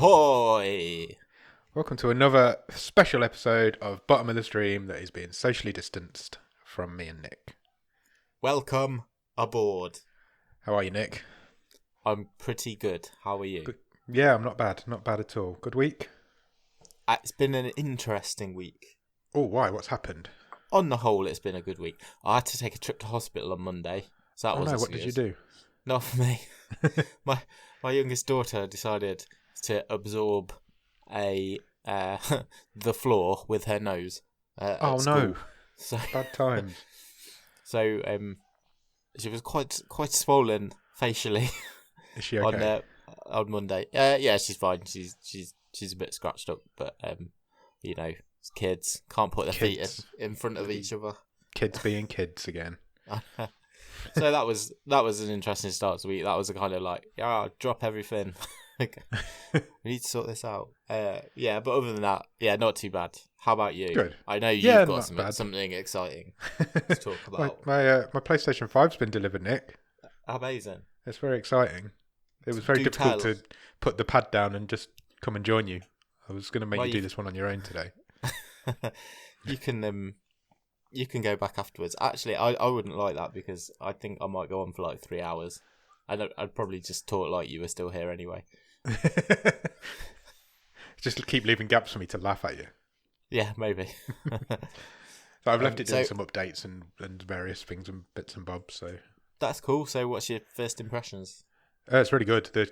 Ahoy! Welcome to another special episode of Bottom of the Stream that is being socially distanced from me and Nick. Welcome aboard. How are you, Nick? I'm pretty good. How are you? Good. Yeah, I'm not bad. Not bad at all. Good week? It's been an interesting week. Oh, why? What's happened? On the whole, it's been a good week. I had to take a trip to hospital on Monday. So that wasn't what so did you good. do? Not for me. My youngest daughter decided to absorb the floor with her nose. Oh, at no. school. So, Bad times. So she was quite swollen facially. Is she okay? On Monday. Yeah, she's fine. She's a bit scratched up, but you know, it's kids can't put their feet in front of each other. Kids being kids again. So that was an interesting start to the week. That was a kind of like, drop everything. Okay. We need to sort this out. Yeah, but other than that, yeah, not too bad. How about you? Good. I know you've got bad. something exciting to talk about. my PlayStation 5's been delivered, Nick. Amazing. It's very exciting. It was very difficult to put the pad down and just come and join you. I was going to make you do this one on your own today. You can go back afterwards. Actually, I wouldn't like that because I think I might go on for like 3 hours. I'd probably just talk like you were still here anyway. Just keep leaving gaps for me to laugh at you. Yeah, maybe. So I've left it doing some updates and various things and bits and bobs. So that's cool. So what's your first impressions? It's really good. The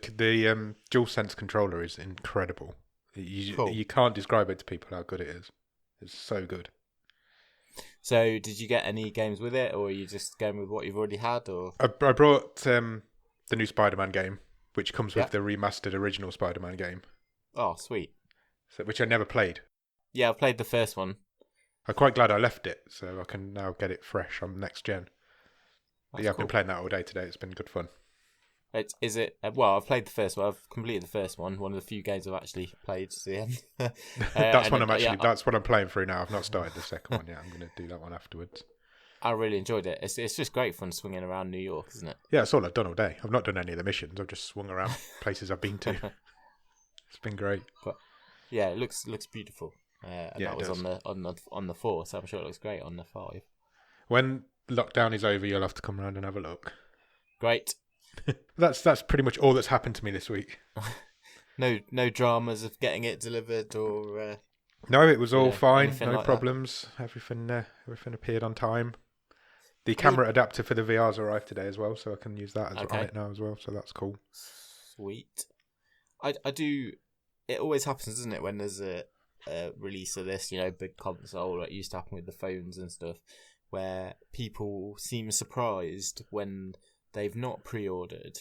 DualSense controller is incredible. You can't describe it to people how good it is. It's so good. So did you get any games with it, or are you just going with what you've already had? Or I brought the new Spider-Man game, which comes with the remastered original Spider-Man game. Oh, sweet. So, which I never played. Yeah, I played the first one. I'm quite glad I left it, so I can now get it fresh on next gen. But I've been playing that all day today. It's been good fun. Is it? Well, I've played the first one. I've completed the first one. One of the few games I've actually played to the end. That's what I'm playing through now. I've not started the second one yet. I'm going to do that one afterwards. I really enjoyed it. It's just great fun swinging around New York, isn't it? Yeah, that's all I've done all day. I've not done any of the missions. I've just swung around places I've been to. It's been great. But yeah, it looks beautiful. And that was does. on the 4, so I'm sure it looks great on the 5. When lockdown is over, you'll have to come around and have a look. Great. That's pretty much all that's happened to me this week. No dramas of getting it delivered or. No, it was all fine. No like problems. Everything appeared on time. The camera adapter for the VR's arrived today as well, so I can use that as right now as well. So that's cool. Sweet. I do. It always happens, doesn't it, when there's a release of this, big console, like used to happen with the phones and stuff, where people seem surprised when they've not pre-ordered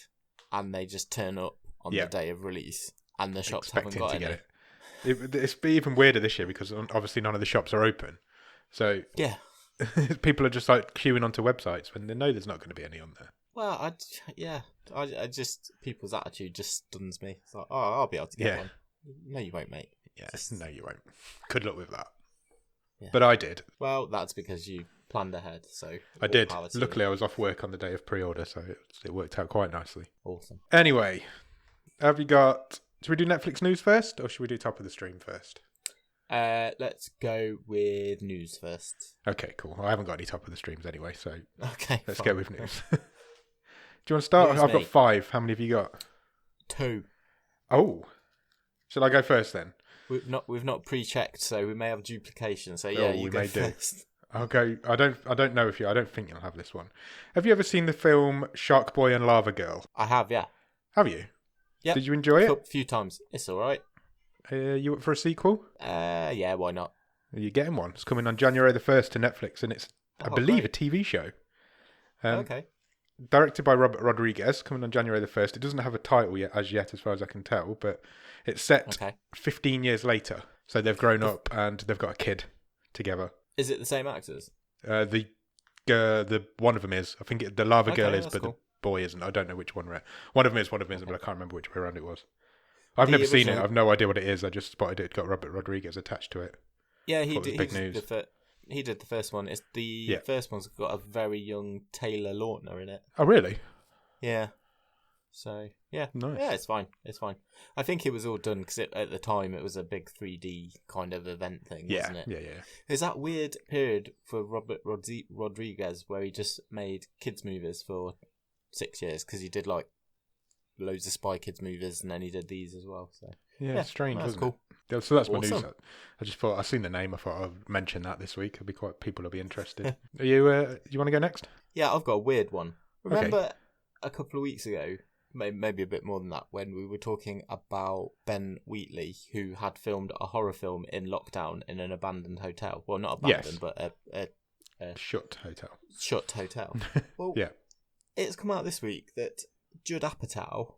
and they just turn up on the day of release and the shops haven't got any. It's even weirder this year because obviously none of the shops are open. So yeah, people are just like queuing onto websites when they know there's not going to be any on there. Well, I just people's attitude just stuns me. It's like, I'll be able to get one. No, you won't, mate. Yes, no, you won't. Good luck with that. Yeah. But I did. Well, that's because you planned ahead. So I did. Luckily, I was off work on the day of pre-order, so it worked out quite nicely. Awesome. Anyway, have you got? Should we do Netflix news first, or should we do top of the stream first? Let's go with news first. Okay, cool. I haven't got any top of the streams anyway, so let's fine. go with news. Do you want to start? I've got 5. How many have you got? 2. Oh, shall I go first then? We've not pre-checked, so we may have duplication. So yeah, you go first. I'll go. I don't know if I don't think you'll have this one. Have you ever seen the film Shark Boy and Lava Girl? I have, yeah. Have you? Yeah. Did you enjoy it? A few times. It's all right. You up for a sequel? Yeah, why not? You're getting one. It's coming on January the 1st to Netflix, and it's, I believe, a TV show. Okay. Directed by Robert Rodriguez, coming on January the 1st. It doesn't have a title yet, as far as I can tell, but it's set 15 years later. So they've grown up and they've got a kid together. Is it the same actors? The one of them is. I think the Lava Girl is, but cool. The boy isn't. I don't know which one. One of them is, but I can't remember which way around it was. I've never seen it. I've no idea what it is. I just spotted it got Robert Rodriguez attached to it. Yeah, he did. Big news. He did the first one. It's the first one's got a very young Taylor Lautner in it. Oh, really? Yeah. So yeah, Nice. Yeah, it's fine. I think it was all done because at the time it was a big 3D kind of event thing, wasn't it? Yeah. There's that weird period for Robert Rodriguez where he just made kids movies for 6 years because he did like loads of Spy Kids movies and then he did these as well. So yeah, strange, that's wasn't cool. it? So that's Awesome. my news. I just thought I've seen the name. I thought I'd mention that this week. People will be interested. Are you? You want to go next? Yeah, I've got a weird one. Remember Okay. a couple of weeks ago, maybe a bit more than that, when we were talking about Ben Wheatley, who had filmed a horror film in lockdown in an abandoned hotel. Well, not abandoned, Yes. but a Shut hotel. shut hotel. Well, Yeah. it's come out this week that Judd Apatow,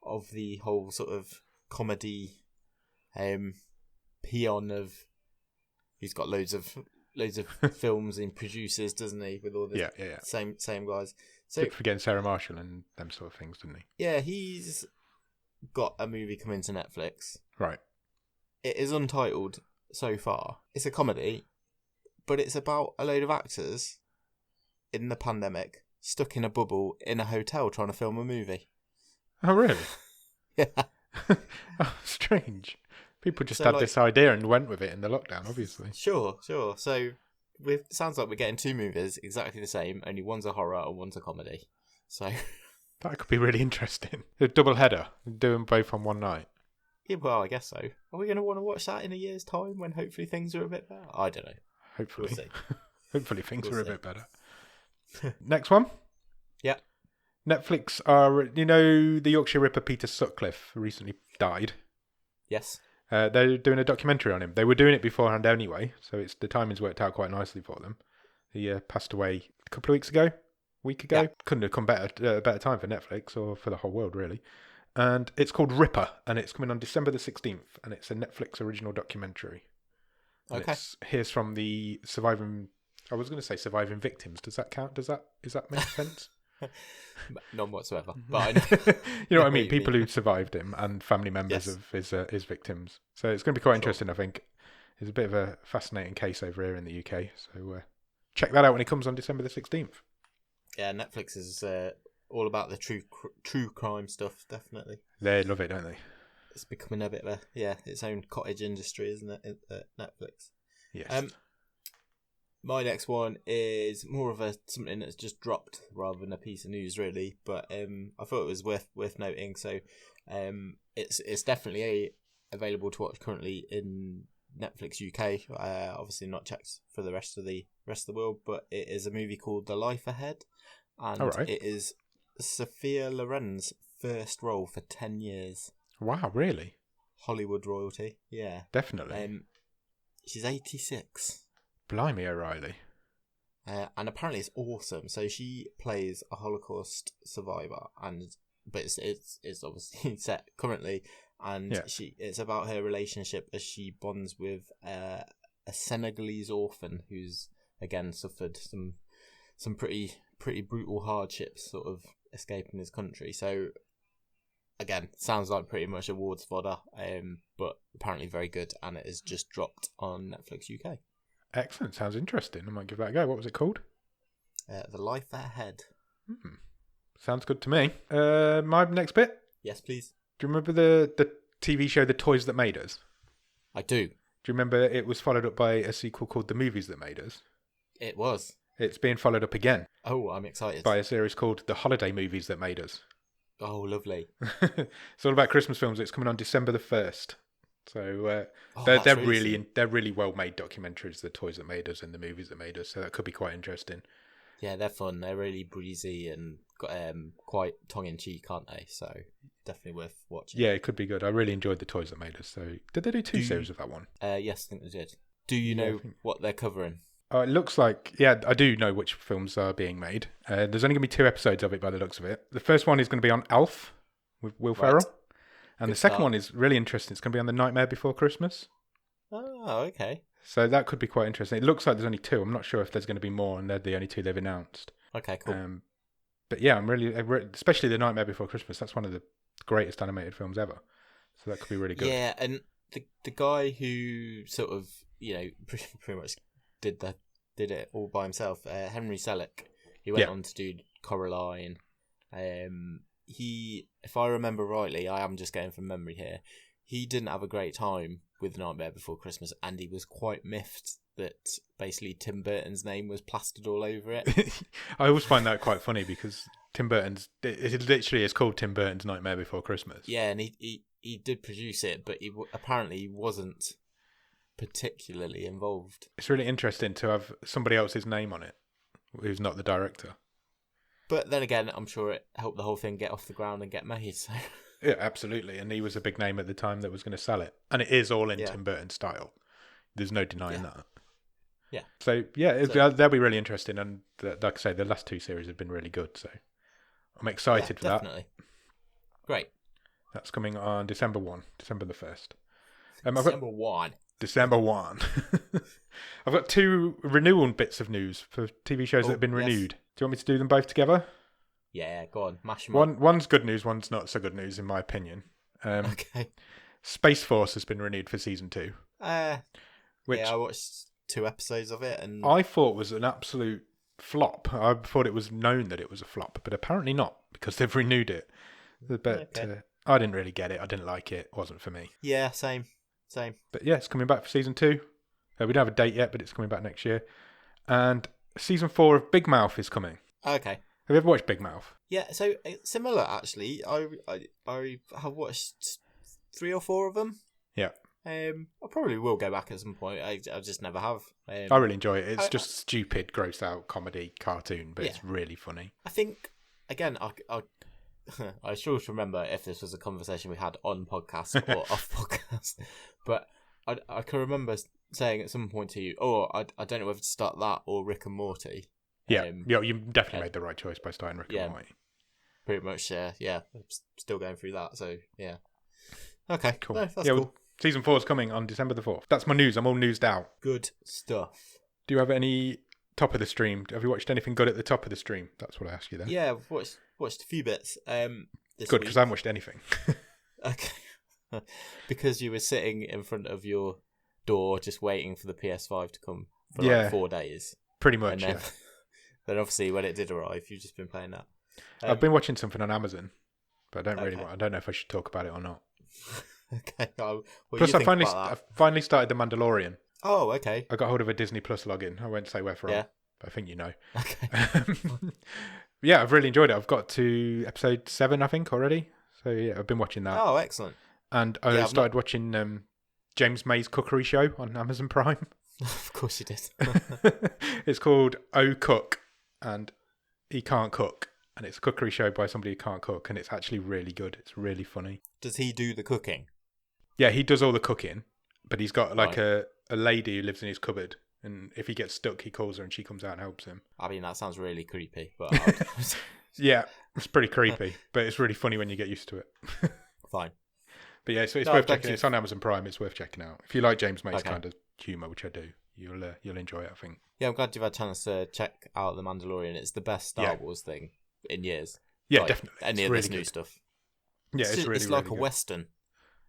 of the whole sort of comedy peon of, he's got loads of films and produces, doesn't he, with all the Yeah. same guys. So Keep forgetting Sarah Marshall and them sort of things, didn't he? yeah, he's got a movie coming to Netflix. Right. It is untitled so far. It's a comedy, but it's about a load of actors in the pandemic stuck in a bubble in a hotel trying to film a movie. Oh, really? Yeah. Oh, strange. People just So, had like, this idea and went with it in the lockdown, obviously. Sure. So sounds like we're getting two movies exactly the same, only one's a horror and one's a comedy. So That could be really interesting. A double header, do them both on one night. yeah, well, I guess so. Are we going to want to watch that in a year's time when hopefully things are a bit better? I don't know. Hopefully. We'll see. Hopefully things We'll are a see. bit better. Next one. Yeah. Netflix the Yorkshire Ripper Peter Sutcliffe recently died. Yes. They're doing a documentary on him. They were doing it beforehand anyway, so the timing's worked out quite nicely for them. He passed away a couple of weeks ago, week ago. Yeah. Couldn't have come better time for Netflix or for the whole world, really. And it's called Ripper, and it's coming on December the 16th, and it's a Netflix original documentary. And Okay. Here's from the surviving victims. Does that count? Does that make sense? None whatsoever. But I know. You know what I mean? People who survived him and family members Yes. of his victims. So it's going to be quite Sure. interesting, I think. It's a bit of a fascinating case over here in the UK. So check that out when it comes on December the 16th. Yeah, Netflix is all about the true crime stuff, definitely. They love it, don't they? It's becoming a bit of its own cottage industry, isn't it, at Netflix? Yes. My next one is more of something that's just dropped rather than a piece of news, really. But I thought it was worth noting. So it's definitely available to watch currently in Netflix UK. Obviously not checked for the rest of the world, but it is a movie called The Life Ahead, and All right. it is Sophia Loren's first role for 10 years. Wow, really? Hollywood royalty, yeah. Definitely. She's 86. Blimey, O'Reilly. And apparently it's awesome. So she plays a Holocaust survivor, but it's obviously set currently, and Yeah. it's about her relationship as she bonds with a Senegalese orphan who's again suffered some pretty brutal hardships, sort of escaping his country. So again, sounds like pretty much awards fodder, but apparently very good, and it is just dropped on Netflix UK. Excellent. Sounds interesting. I might give that a go. What was it called? The Life Ahead. Sounds good to me. My next bit. Yes, please. Do you remember the TV show The Toys That Made Us? I do. Do you remember it was followed up by a sequel called The Movies That Made Us? It was. It's being followed up again Oh, I'm excited. by a series called The Holiday Movies That Made Us. Oh, lovely. It's all about Christmas films. It's coming on December the 1st. So That's they're really they're really well made documentaries. The Toys That Made Us and The Movies That Made Us. So that could be quite interesting. Yeah, they're fun. They're really breezy and quite tongue in cheek, aren't they? So definitely worth watching. Yeah, it could be good. I really enjoyed The Toys That Made Us. So did they do two series of that one? Yes, I think they did. Do you Yeah, I know think- what they're covering? It looks like, yeah, I do know which films are being made. There's only going to be 2 episodes of it by the looks of it. The first one is going to be on Alf with Will Ferrell. And Good the second start. one is really interesting. It's going to be on The Nightmare Before Christmas. Oh, okay. So that could be quite interesting. It looks like there's only 2. I'm not sure if there's going to be more, and they're the only 2 they've announced. Okay, cool. But yeah, I'm really, especially The Nightmare Before Christmas. That's one of the greatest animated films ever. So that could be really good. Yeah, and the guy who sort of, pretty much did it all by himself, Henry Selick, he went Yeah. on to do Coraline, if I remember rightly, I am just going from memory here, he didn't have a great time with Nightmare Before Christmas, and he was quite miffed that basically Tim Burton's name was plastered all over it. I always find that quite funny because Tim Burton's, it literally is called Tim Burton's Nightmare Before Christmas. Yeah, and he did produce it, but apparently he wasn't particularly involved. It's really interesting to have somebody else's name on it who's not the director. But then again, I'm sure it helped the whole thing get off the ground and get made. So. Yeah, absolutely. And he was a big name at the time that was going to sell it. And it is all in Yeah. Tim Burton style. There's no denying Yeah. that. Yeah. So, yeah, they'll be really interesting. And like I say, the last two series have been really good. So I'm excited for definitely. that. Great. That's coming on December 1, December the 1st. December 1. December 1. I've got two renewal bits of news for TV shows that have been renewed. Do you want me to do them both together? Yeah, go on. Mash them up. One's good news, one's not so good news, in my opinion. Okay. Space Force has been renewed for season 2. Which I watched 2 episodes of it, and I thought was an absolute flop. I thought it was known that it was a flop, but apparently not, because they've renewed it. But I didn't really get it. I didn't like it. It wasn't for me. Yeah, same. But yeah, it's coming back for season 2. We don't have a date yet, but it's coming back next year. And season 4 of Big Mouth is coming. Okay. Have you ever watched Big Mouth? Yeah, so similar actually. I have watched 3 or 4 of them. Yeah. I probably will go back at some point. I just never have. I really enjoy it. It's just stupid, gross out comedy cartoon, but it's really funny. I think again, I struggle to remember if this was a conversation we had on podcast or off podcast, but I can remember saying at some point to you, I don't know whether to start that or Rick and Morty. Yeah, you definitely made the right choice by starting Rick and Morty. Pretty much, yeah. I'm still going through that, so yeah. Okay, cool. No, that's cool. Well, season 4 is coming on December the 4th. That's my news. I'm all newsed out. Good stuff. Do you have any top of the stream? Have you watched anything good at the top of the stream? That's what I asked you then. Yeah, I've watched a few bits. This good, because I haven't watched anything. Okay. Because you were sitting in front of your door just waiting for the PS5 to come for like 4 days. Pretty much, and then obviously when it did arrive, you've just been playing that. I've been watching something on Amazon, but I don't know if I should talk about it or not. Okay. Plus, I finally started The Mandalorian. Oh, okay. I got hold of a Disney Plus login. I won't say where from, but I think you know. Okay. Yeah, I've really enjoyed it. I've got to episode 7, I think, already. So yeah, I've been watching that. Oh, excellent. And I started watching James May's cookery show on Amazon Prime. Of course you did. It's called Oh Cook, and he can't cook. And it's a cookery show by somebody who can't cook, and it's actually really good. It's really funny. Does he do the cooking? Yeah, he does all the cooking, but he's got like a lady who lives in his cupboard, and if he gets stuck, he calls her and she comes out and helps him. I mean, that sounds really creepy, but yeah, it's pretty creepy, but it's really funny when you get used to it. Fine. But yeah, so it's worth checking. It's on Amazon Prime. It's worth checking out. If you like James May's kind of humour, which I do, you'll enjoy it, I think. Yeah, I'm glad you've had a chance to check out The Mandalorian. It's the best Star Wars thing in years. Yeah, like, definitely. Any of this new stuff. Yeah, it's really, it's like really a Western.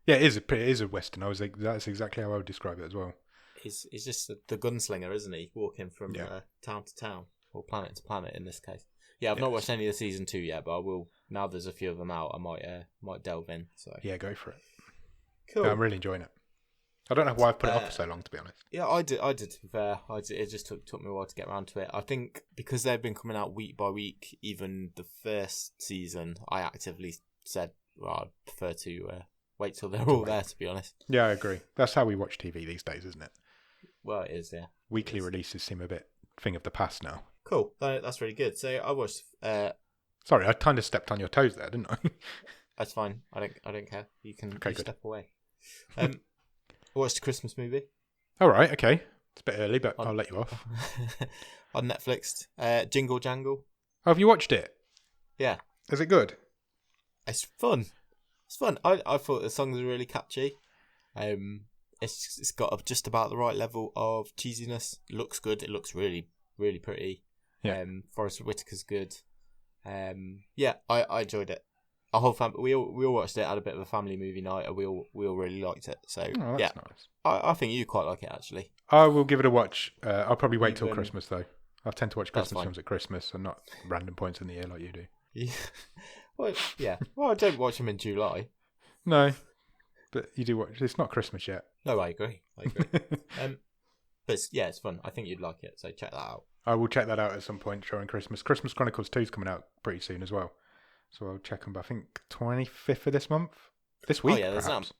Yeah, it is a Western. That's exactly how I would describe it as well. He's just the gunslinger, isn't he? Walking from town to town, or planet to planet in this case. Yeah, I've not watched any of the season 2 yet, but I will. Now there's a few of them out, I might delve in. So yeah, go for it. Cool. No, I'm really enjoying it. I don't know why I've put it off for so long, to be honest. Yeah, I did. To be fair, it just took me a while to get around to it. I think because they've been coming out week by week, even the first season, I actively said, well, I'd prefer to wait till they're all there, to be honest. Yeah, I agree. That's how we watch TV these days, isn't it? Well, it is, yeah. Weekly releases seem a bit thing of the past now. Cool. That's really good. So I watched... Sorry, I kind of stepped on your toes there, didn't I? That's fine. I don't care. You can step away. I watched a Christmas movie. All right, okay. It's a bit early, but I'll let you off. On Netflix. Jingle Jangle. Oh, have you watched it? Yeah. Is it good? It's fun. It's fun. I thought the songs were really catchy. It's got just about the right level of cheesiness. It looks good. It looks really, really pretty. Yeah. Forrest Whitaker's good. Yeah, I enjoyed it. Our whole family, we all watched it, had a bit of a family movie night, and we all really liked it. So that's nice. I think you quite like it actually. I will give it a watch. I'll probably wait till Christmas though. I tend to watch Christmas films at Christmas and not random points in the year like you do. Yeah. Well, yeah. Well, I don't watch them in July. No, but you do watch. It's not Christmas yet. No, I agree. But it's fun. I think you'd like it, so check that out. I will check that out at some point during Christmas. Christmas Chronicles 2 is coming out pretty soon as well. So I'll check them, but I think 25th of this month? This week, perhaps.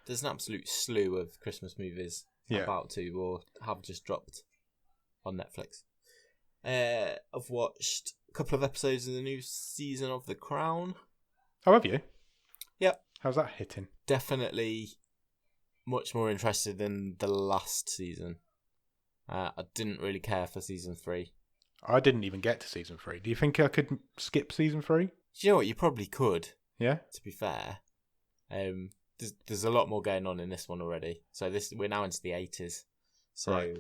There's an absolute slew of Christmas movies about to or have just dropped on Netflix. I've watched a couple of episodes of the new season of The Crown. Oh, have you? Yep. How's that hitting? Definitely much more interested than the last season. I didn't really care for season 3. I didn't even get to season 3. Do you think I could skip season 3? Do you know what? You probably could. Yeah. To be fair, there's a lot more going on in this one already. So we're now into the 80s. So right.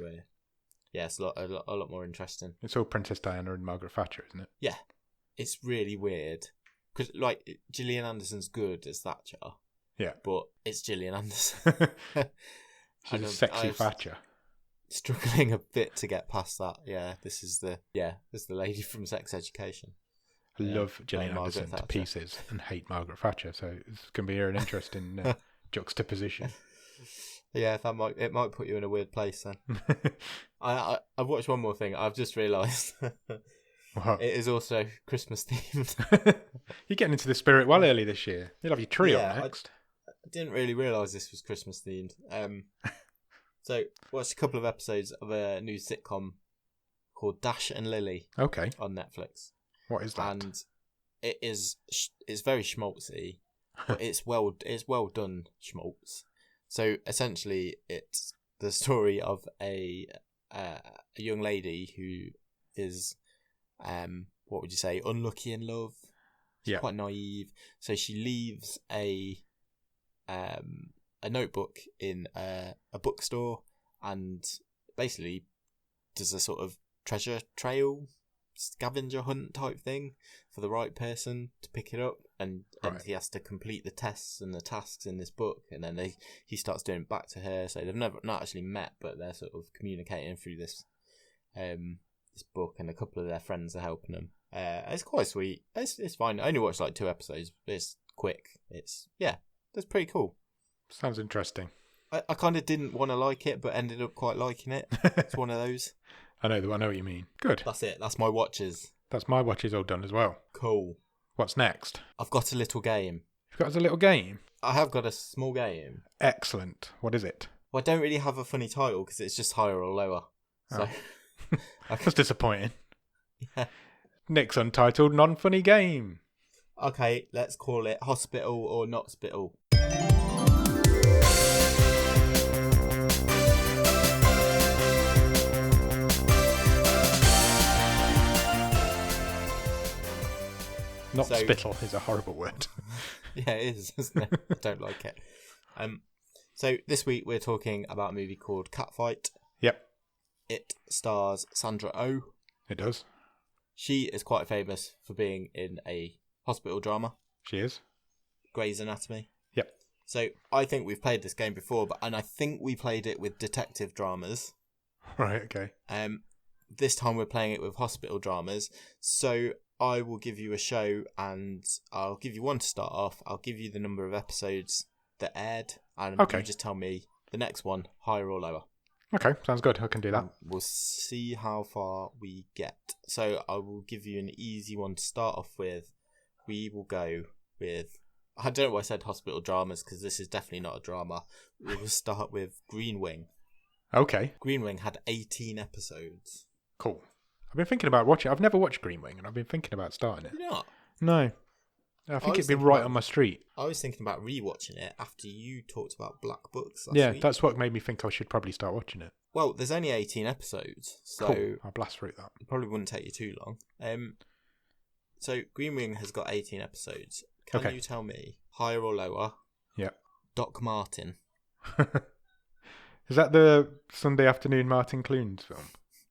it's a lot more interesting. It's all Princess Diana and Margaret Thatcher, isn't it? Yeah, it's really weird because like Gillian Anderson's good as Thatcher. Yeah, but it's Gillian Anderson. She's a sexy Thatcher. Struggling a bit to get past that. Yeah, this is the lady from Sex Education. I love Gillian Anderson to pieces and hate Margaret Thatcher, so it's going to be an interesting juxtaposition. Yeah, it might put you in a weird place then. I've watched one more thing. I've just realised it is also Christmas themed. You're getting into the spirit well early this year. You'll have your tree on next. I didn't really realise this was Christmas themed. So watched a couple of episodes of a new sitcom called Dash and Lily. Okay. On Netflix. What is that? And it's very schmaltzy, but it's well done schmaltz. So essentially, it's the story of a young lady who is, what would you say, unlucky in love. She's quite naive. So she leaves a notebook in a bookstore and basically does a sort of treasure trail scavenger hunt type thing for the right person to pick it up, and he has to complete the tests and the tasks in this book, and then he starts doing it back to her. So they've not actually met, but they're sort of communicating through this book, and a couple of their friends are helping them. It's quite sweet. It's fine. I only watched like 2 episodes, but it's quick. That's pretty cool. Sounds interesting. I kind of didn't want to like it, but ended up quite liking it. It's one of those. I know what you mean. Good. That's it. That's my watches. That's my watches all done as well. Cool. What's next? I've got a little game. You've got a little game? I have got a small game. Excellent. What is it? Well, I don't really have a funny title because it's just higher or lower. So That's disappointing. Yeah. Nick's untitled non-funny game. Okay, let's call it Hospital or Notspital. Notspital is a horrible word. Yeah, it is, isn't it? I don't like it. So this week we're talking about a movie called Catfight. Yep. It stars Sandra Oh. It does. She is quite famous for being in a hospital drama. She is. Grey's Anatomy. Yep. So I think we've played this game before, and I think we played it with detective dramas. Right, okay. This time we're playing it with hospital dramas. So I will give you a show, and I'll give you one to start off. I'll give you the number of episodes that aired, and you just tell me the next one, higher or lower. Okay, sounds good. I can do that. We'll see how far we get. So I will give you an easy one to start off with. We will go with... I don't know why I said hospital dramas, because this is definitely not a drama. We will start with Green Wing. Okay. Green Wing had 18 episodes. Cool. I've been thinking about watching it. I've never watched Green Wing, and I've been thinking about starting it. You're not? No. I think it'd be right on my street. I was thinking about rewatching it after you talked about Black Books last week. That's what made me think I should probably start watching it. Well, there's only 18 episodes, so cool. I'll blast through that. It probably wouldn't take you too long. So Green Wing has got 18 episodes. Can you tell me, higher or lower? Yeah. Doc Martin. Is that the Sunday afternoon Martin Clunes film?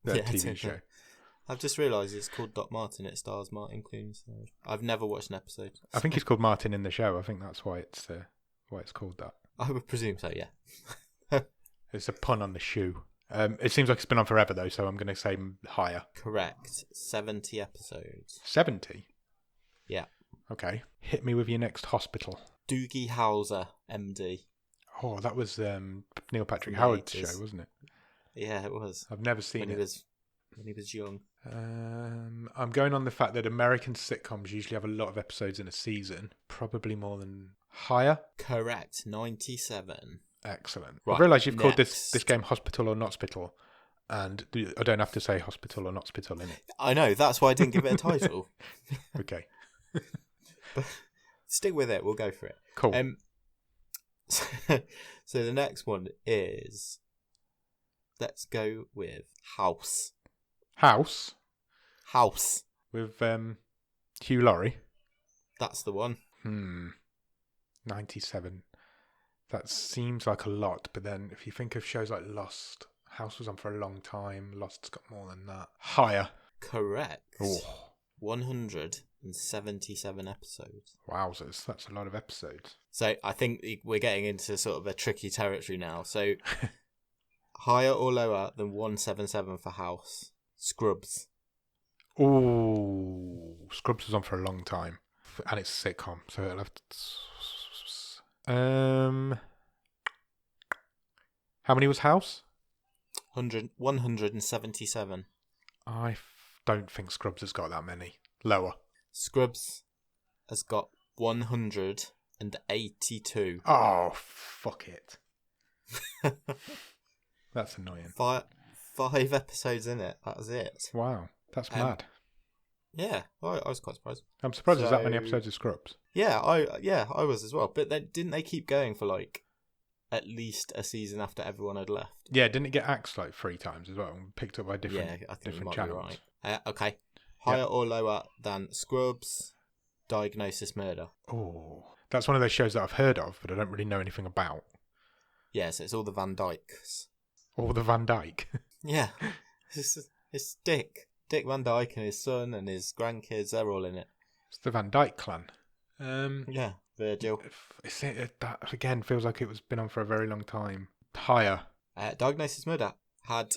The TV show. I've just realised it's called Doc Martin. It stars Martin Clunes. So I've never watched an episode. I think he's called Martin in the show. I think that's why it's called that. I would presume so, yeah. It's a pun on the shoe. It seems like it's been on forever, though, so I'm going to say higher. Correct. 70 episodes. 70? Yeah. Okay. Hit me with your next hospital. Doogie Howser, MD. Oh, that was Neil Patrick From the Howard's 80s. show, wasn't it? Yeah, it was. I've never seen When it. when he was young. I'm going on the fact that American sitcoms usually have a lot of episodes in a season. Probably more than higher. Correct. 97. Excellent. Right, I realise you've called next. this game Hospital or Notspital, and I don't have to say Hospital or Notspital in it. I know, that's why I didn't give it a title. Okay. But stick with it, we'll go for it. Cool. So the next one is, let's go with House. House with Hugh Laurie. That's the one. 97. That seems like a lot, but then if you think of shows like Lost, House was on for a long time. Lost's got more than that. Higher. Correct. Oh. 177 episodes. Wowzers, that's a lot of episodes. So I think we're getting into sort of a tricky territory now. So higher or lower than 177 for House? Scrubs. Oh, Scrubs was on for a long time, and it's a sitcom, so it'll have to... How many was House? 177. I don't think Scrubs has got that many. Lower. Scrubs has got 182. Oh, fuck it. That's annoying. Five episodes in it. That was it. Wow, that's mad. Yeah, I was quite surprised. I'm surprised there's that many episodes of Scrubs. Yeah, I was as well. But then didn't they keep going for like at least a season after everyone had left? Yeah, didn't it get axed like 3 times as well and picked up by different I think different you might channels? be right. Okay. Higher or lower than Scrubs, Diagnosis Murder? Oh, that's one of those shows that I've heard of, but I don't really know anything about. Yeah, so it's all the Van Dykes. Or the Van Dyke. Yeah. It's Dick Van Dyke and his son and his grandkids, they're all in it. It's the Van Dyke clan. Yeah, Virgil. That again feels like it was been on for a very long time. Higher. Diagnosis Murder had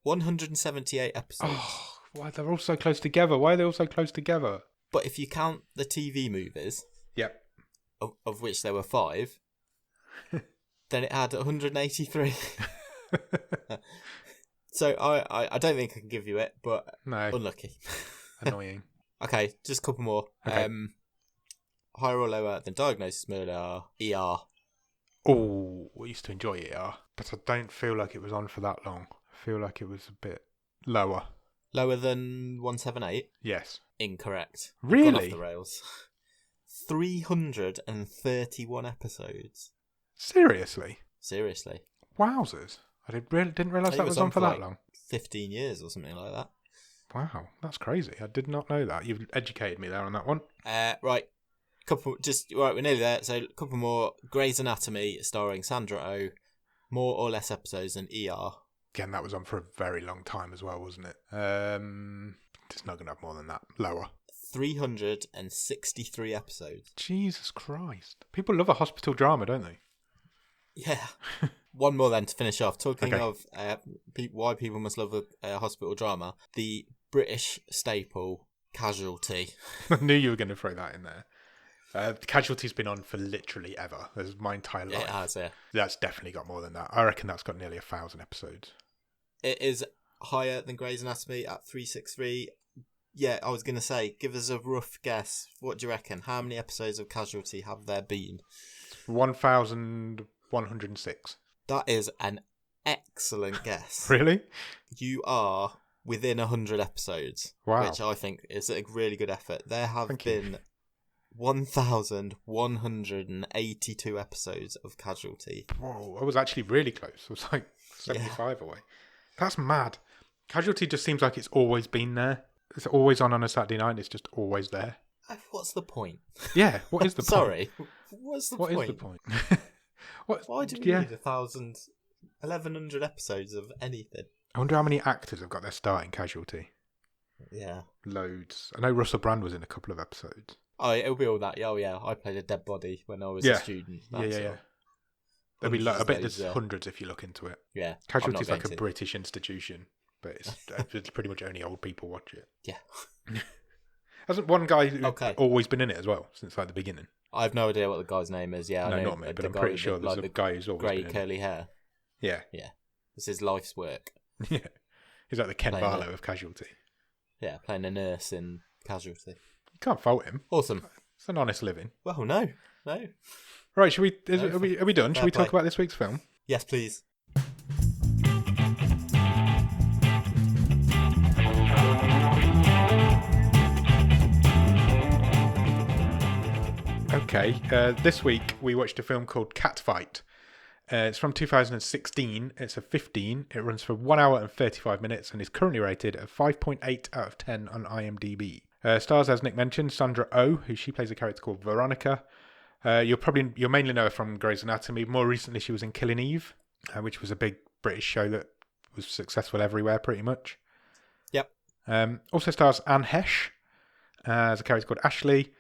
178 episodes. Oh, why they're all so close together? Why are they all so close together? But if you count the TV movies, yep, of which there were 5, then it had 183. So I don't think I can give you it, but no, unlucky. Annoying. Okay, just a couple more. Okay. Higher or lower than Diagnosis Murder, ER. Oh, I used to enjoy ER, but I don't feel like it was on for that long. I feel like it was a bit lower. Lower than 178? Yes. Incorrect. Really? Gone off the rails. 331 episodes. Seriously? Seriously. Wowzers. I didn't realise that was on for that long. 15 years or something like that. Wow, that's crazy. I did not know that. You've educated me there on that one. Right. We're nearly there. So a couple more. Grey's Anatomy starring Sandra Oh. More or less episodes than ER. Again, that was on for a very long time as well, wasn't it? It's not going to have more than that. Lower. 363 episodes. Jesus Christ. People love a hospital drama, don't they? Yeah. One more then to finish off. Talking Okay. of why people must love a hospital drama, the British staple Casualty. I knew you were going to throw that in there. Casualty's been on for literally ever. There's my entire life. It has, yeah. That's definitely got more than that. I reckon that's got nearly 1,000 episodes. It is higher than Grey's Anatomy at 363. Yeah, I was going to say, give us a rough guess. What do you reckon? How many episodes of Casualty have there been? 1,106. That is an excellent guess. Really? You are within 100 episodes. Wow. Which I think is a really good effort. There have Thank been you. 1,182 episodes of Casualty. Whoa, I was actually really close. I was like 75 away. That's mad. Casualty just seems like it's always been there. It's always on a Saturday night. It's just always there. What's the point? Yeah, what is the point? Sorry. What's the point? What is the point? Why do we need 1,100 episodes of anything? I wonder how many actors have got their start in Casualty. Yeah. Loads. I know Russell Brand was in a couple of episodes. Oh, it'll be all that. Oh, yeah. I played a dead body when I was a student. Yeah. There'll be I bet there's hundreds if you look into it. Yeah. Casualty's like a British institution, but it's pretty much only old people watch it. Yeah. Hasn't one guy Okay. always been in it as well since like the beginning? I have no idea what the guy's name is. Yeah, I know, not me, but I'm pretty sure there's a guy who's always grey been in curly hair. Yeah. Yeah. It's his life's work. Yeah. He's like the Ken Barlow of Casualty. Yeah, playing a nurse in Casualty. You can't fault him. Awesome. It's an honest living. Well, no. Right, are we done? Should we talk about this week's film? Yes, please. Okay, this week we watched a film called Catfight. It's from 2016. It's a 15. It runs for 1 hour and 35 minutes and is currently rated a 5.8 out of 10 on IMDb. Stars, as Nick mentioned, Sandra Oh, who she plays a character called Veronica. You'll mainly know her from Grey's Anatomy. More recently, she was in Killing Eve, which was a big British show that was successful everywhere, pretty much. Yep. Also stars Anne Heche as a character called Ashley.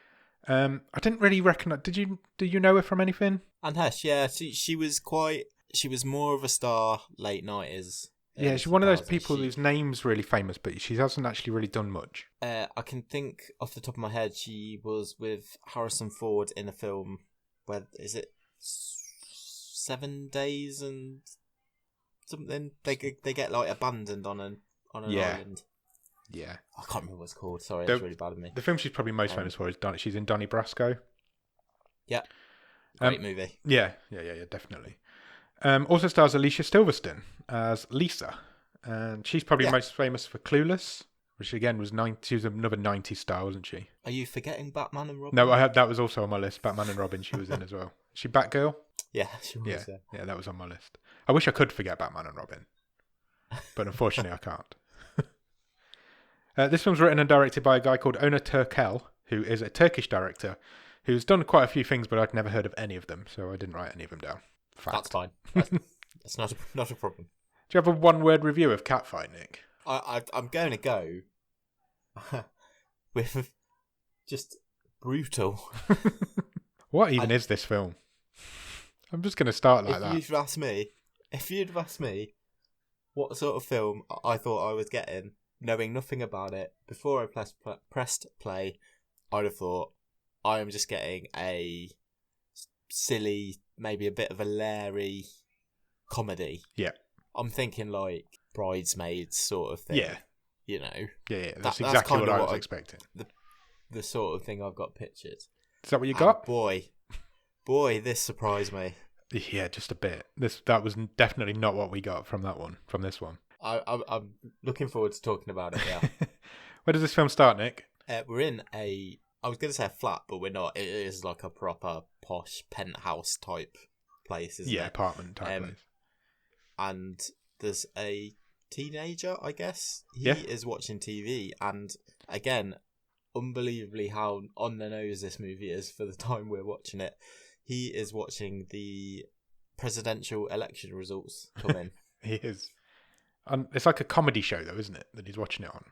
I didn't really recognise. Did you know her from anything? Anne Heche, yeah, she was more of a star late 90s. Yeah, she's one of those people whose name's really famous, but she hasn't actually really done much. I can think off the top of my head, she was with Harrison Ford in a film where, is it 7 days and something? They get like abandoned on an island. Yeah. I can't remember what it's called. Sorry, that's really bad of me. The film she's probably most famous for is she's in Donnie Brasco. Yeah. Great movie. Yeah, definitely. Also stars Alicia Silverstone as Lisa, and she's probably most famous for Clueless, which again was she was another 90s star, wasn't she? Are you forgetting Batman and Robin? No, that was also on my list. Batman and Robin, she was in as well. Is she Batgirl? Yeah, she was. Yeah, that was on my list. I wish I could forget Batman and Robin, but unfortunately I can't. This film's written and directed by a guy called Onur Tukel, who is a Turkish director who's done quite a few things, but I'd never heard of any of them, so I didn't write any of them down. Fact. That's fine. That's not a problem. Do you have a one-word review of Catfight, Nick? I'm going to go with just brutal. What even is this film? I'm just going to start like that. If you'd have asked me what sort of film I thought I was getting, knowing nothing about it, before I pressed play, I'd have thought, I am just getting a silly, maybe a bit of a leery comedy. Yeah. I'm thinking like Bridesmaids sort of thing. Yeah. You know? Yeah. That's exactly what I was expecting. The sort of thing I've got pictured. Is that what you got? Boy, this surprised me. Yeah, just a bit. That was definitely not what we got from this one. I'm looking forward to talking about it, yeah. Where does this film start, Nick? We're in I was going to say a flat, but we're not. It is like a proper posh penthouse type place, isn't it? Yeah, apartment type place. And there's a teenager, I guess. He is watching TV, and again, unbelievably how on the nose this movie is for the time we're watching it. He is watching the presidential election results come in. He is. It's like a comedy show, though, isn't it, that he's watching it on?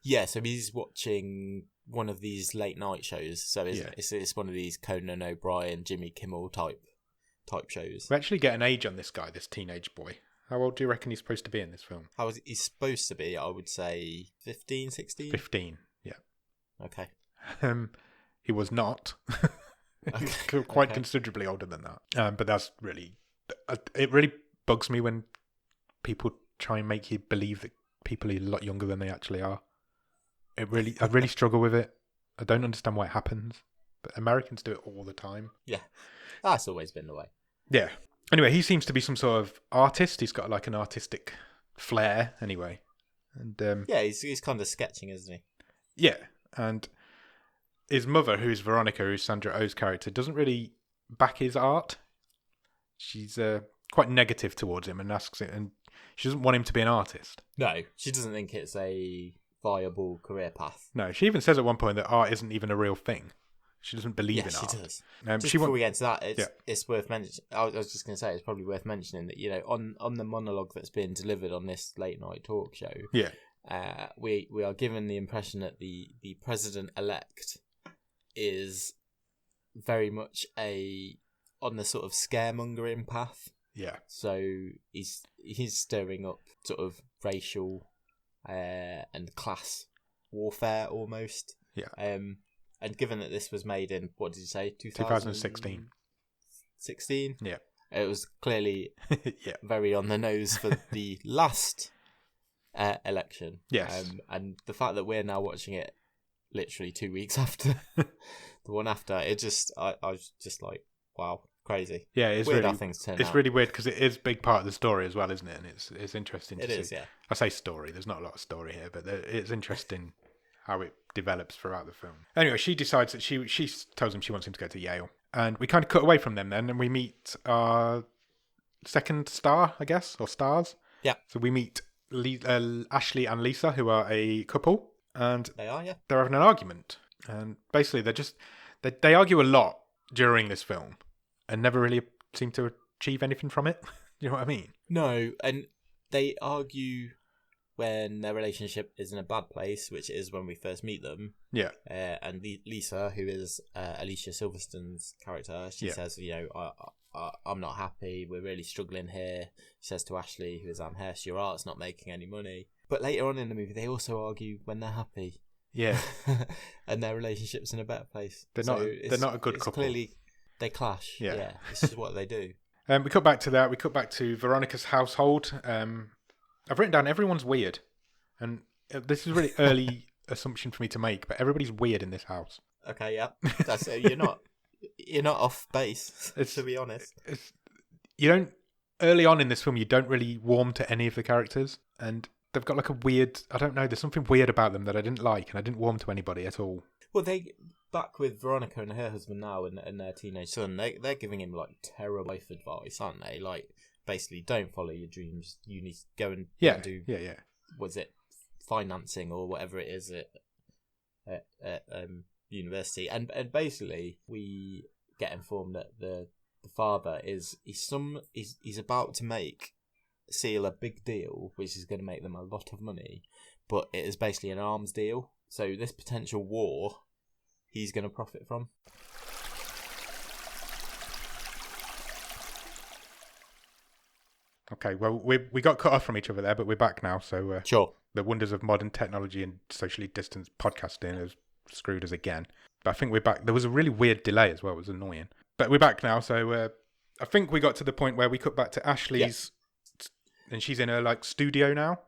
Yeah, so he's watching one of these late night shows. So it's one of these Conan O'Brien, Jimmy Kimmel type shows. We actually get an age on this guy, this teenage boy. How old do you reckon he's supposed to be in this film? How is he supposed to be? I would say 15, 16? 15, yeah. Okay. He was not. Okay. Quite considerably older than that. But that's really... It really bugs me when people try and make you believe that people are a lot younger than they actually are. I really struggle with it. I don't understand why it happens, but Americans do it all the time. Yeah, that's always been the way. Yeah. Anyway, he seems to be some sort of artist. He's got like an artistic flair, anyway. And yeah, he's kind of sketching, isn't he? Yeah, and his mother, who's Veronica, who's Sandra Oh's character, doesn't really back his art. She's quite negative towards him and asks it, and she doesn't want him to be an artist. No, she doesn't think it's a viable career path. No, she even says at one point that art isn't even a real thing. She doesn't believe in art. She does. Just before we get into that, it's worth mentioning. I was just going to say it's probably worth mentioning that, you know, on the monologue that's being delivered on this late night talk show, we are given the impression that the president elect is very much on the sort of scaremongering path. Yeah. So he's stirring up sort of racial and class warfare almost. Yeah. And given that this was made in, what did you say, 2016? 16? Yeah. It was clearly yeah. very on the nose for the last election. Yes. And the fact that we're now watching it literally 2 weeks after the one after, I was just like, wow, crazy. Yeah, it's weird really, how things turn it's out. really weird because it is a big part of the story as well, isn't it? And it's interesting to see. It is, yeah. I say story, there's not a lot of story here, but it's interesting how it develops throughout the film. Anyway, she decides that she tells him she wants him to go to Yale. And we kind of cut away from them then, and we meet our second star, I guess, or stars. Yeah. So we meet Ashley and Lisa, who are a couple, and They are, yeah. they're having an argument. And basically, they argue a lot during this film, and never really seem to achieve anything from it. You know what I mean? No, and they argue when their relationship is in a bad place, which is when we first meet them. Yeah. And Lisa, who is Alicia Silverstone's character, she says, I'm not happy. We're really struggling here. She says to Ashley, who is Anne Heche, your art's not making any money. But later on in the movie, they also argue when they're happy. Yeah. And their relationship's in a better place. They're not a good couple. Clearly, they clash. Yeah. This is what they do. We cut back to that. We cut back to Veronica's household. I've written down everyone's weird. And this is a really early assumption for me to make, but everybody's weird in this house. Okay, yeah. That's you're not off base, to be honest. Early on in this film, you don't really warm to any of the characters, and they've got like a weird, I don't know, there's something weird about them that I didn't like, and I didn't warm to anybody at all. Well, back with Veronica and her husband now and their teenage son, they're giving him like terrible life advice, aren't they? Like, basically, don't follow your dreams. You need to go and do. Yeah. Was it financing or whatever it is at university? And basically, we get informed that the father he's about to seal a big deal, which is going to make them a lot of money, but it is basically an arms deal. So this potential war, he's going to profit from. Okay, well, we got cut off from each other there, but we're back now. So sure. The wonders of modern technology and socially distanced podcasting has screwed us again. But I think we're back. There was a really weird delay as well. It was annoying. But we're back now. So I think we got to the point where we cut back to Ashley's, and she's in her like studio now,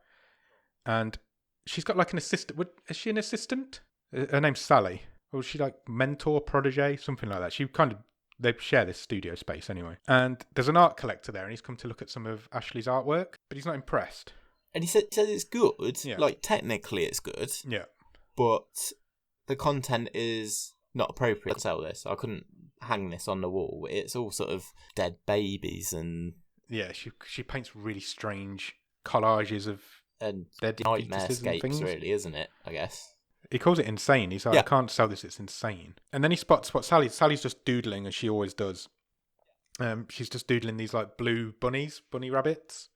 and she's got like an assistant. Is she an assistant? Her name's Sally. Or is she like mentor, protege, something like that? They share this studio space anyway. And there's an art collector there, and he's come to look at some of Ashley's artwork, but he's not impressed. And he says it's good. Yeah. Like, technically it's good. Yeah. But the content is not appropriate to sell this. I couldn't hang this on the wall. It's all sort of dead babies and... Yeah, she paints really strange collages of dead nightmare-scapes, really, isn't it, I guess? He calls it insane. He's like, I can't sell this, it's insane. And then he spots what Sally's just doodling, as she always does. She's just doodling these like blue bunny rabbits.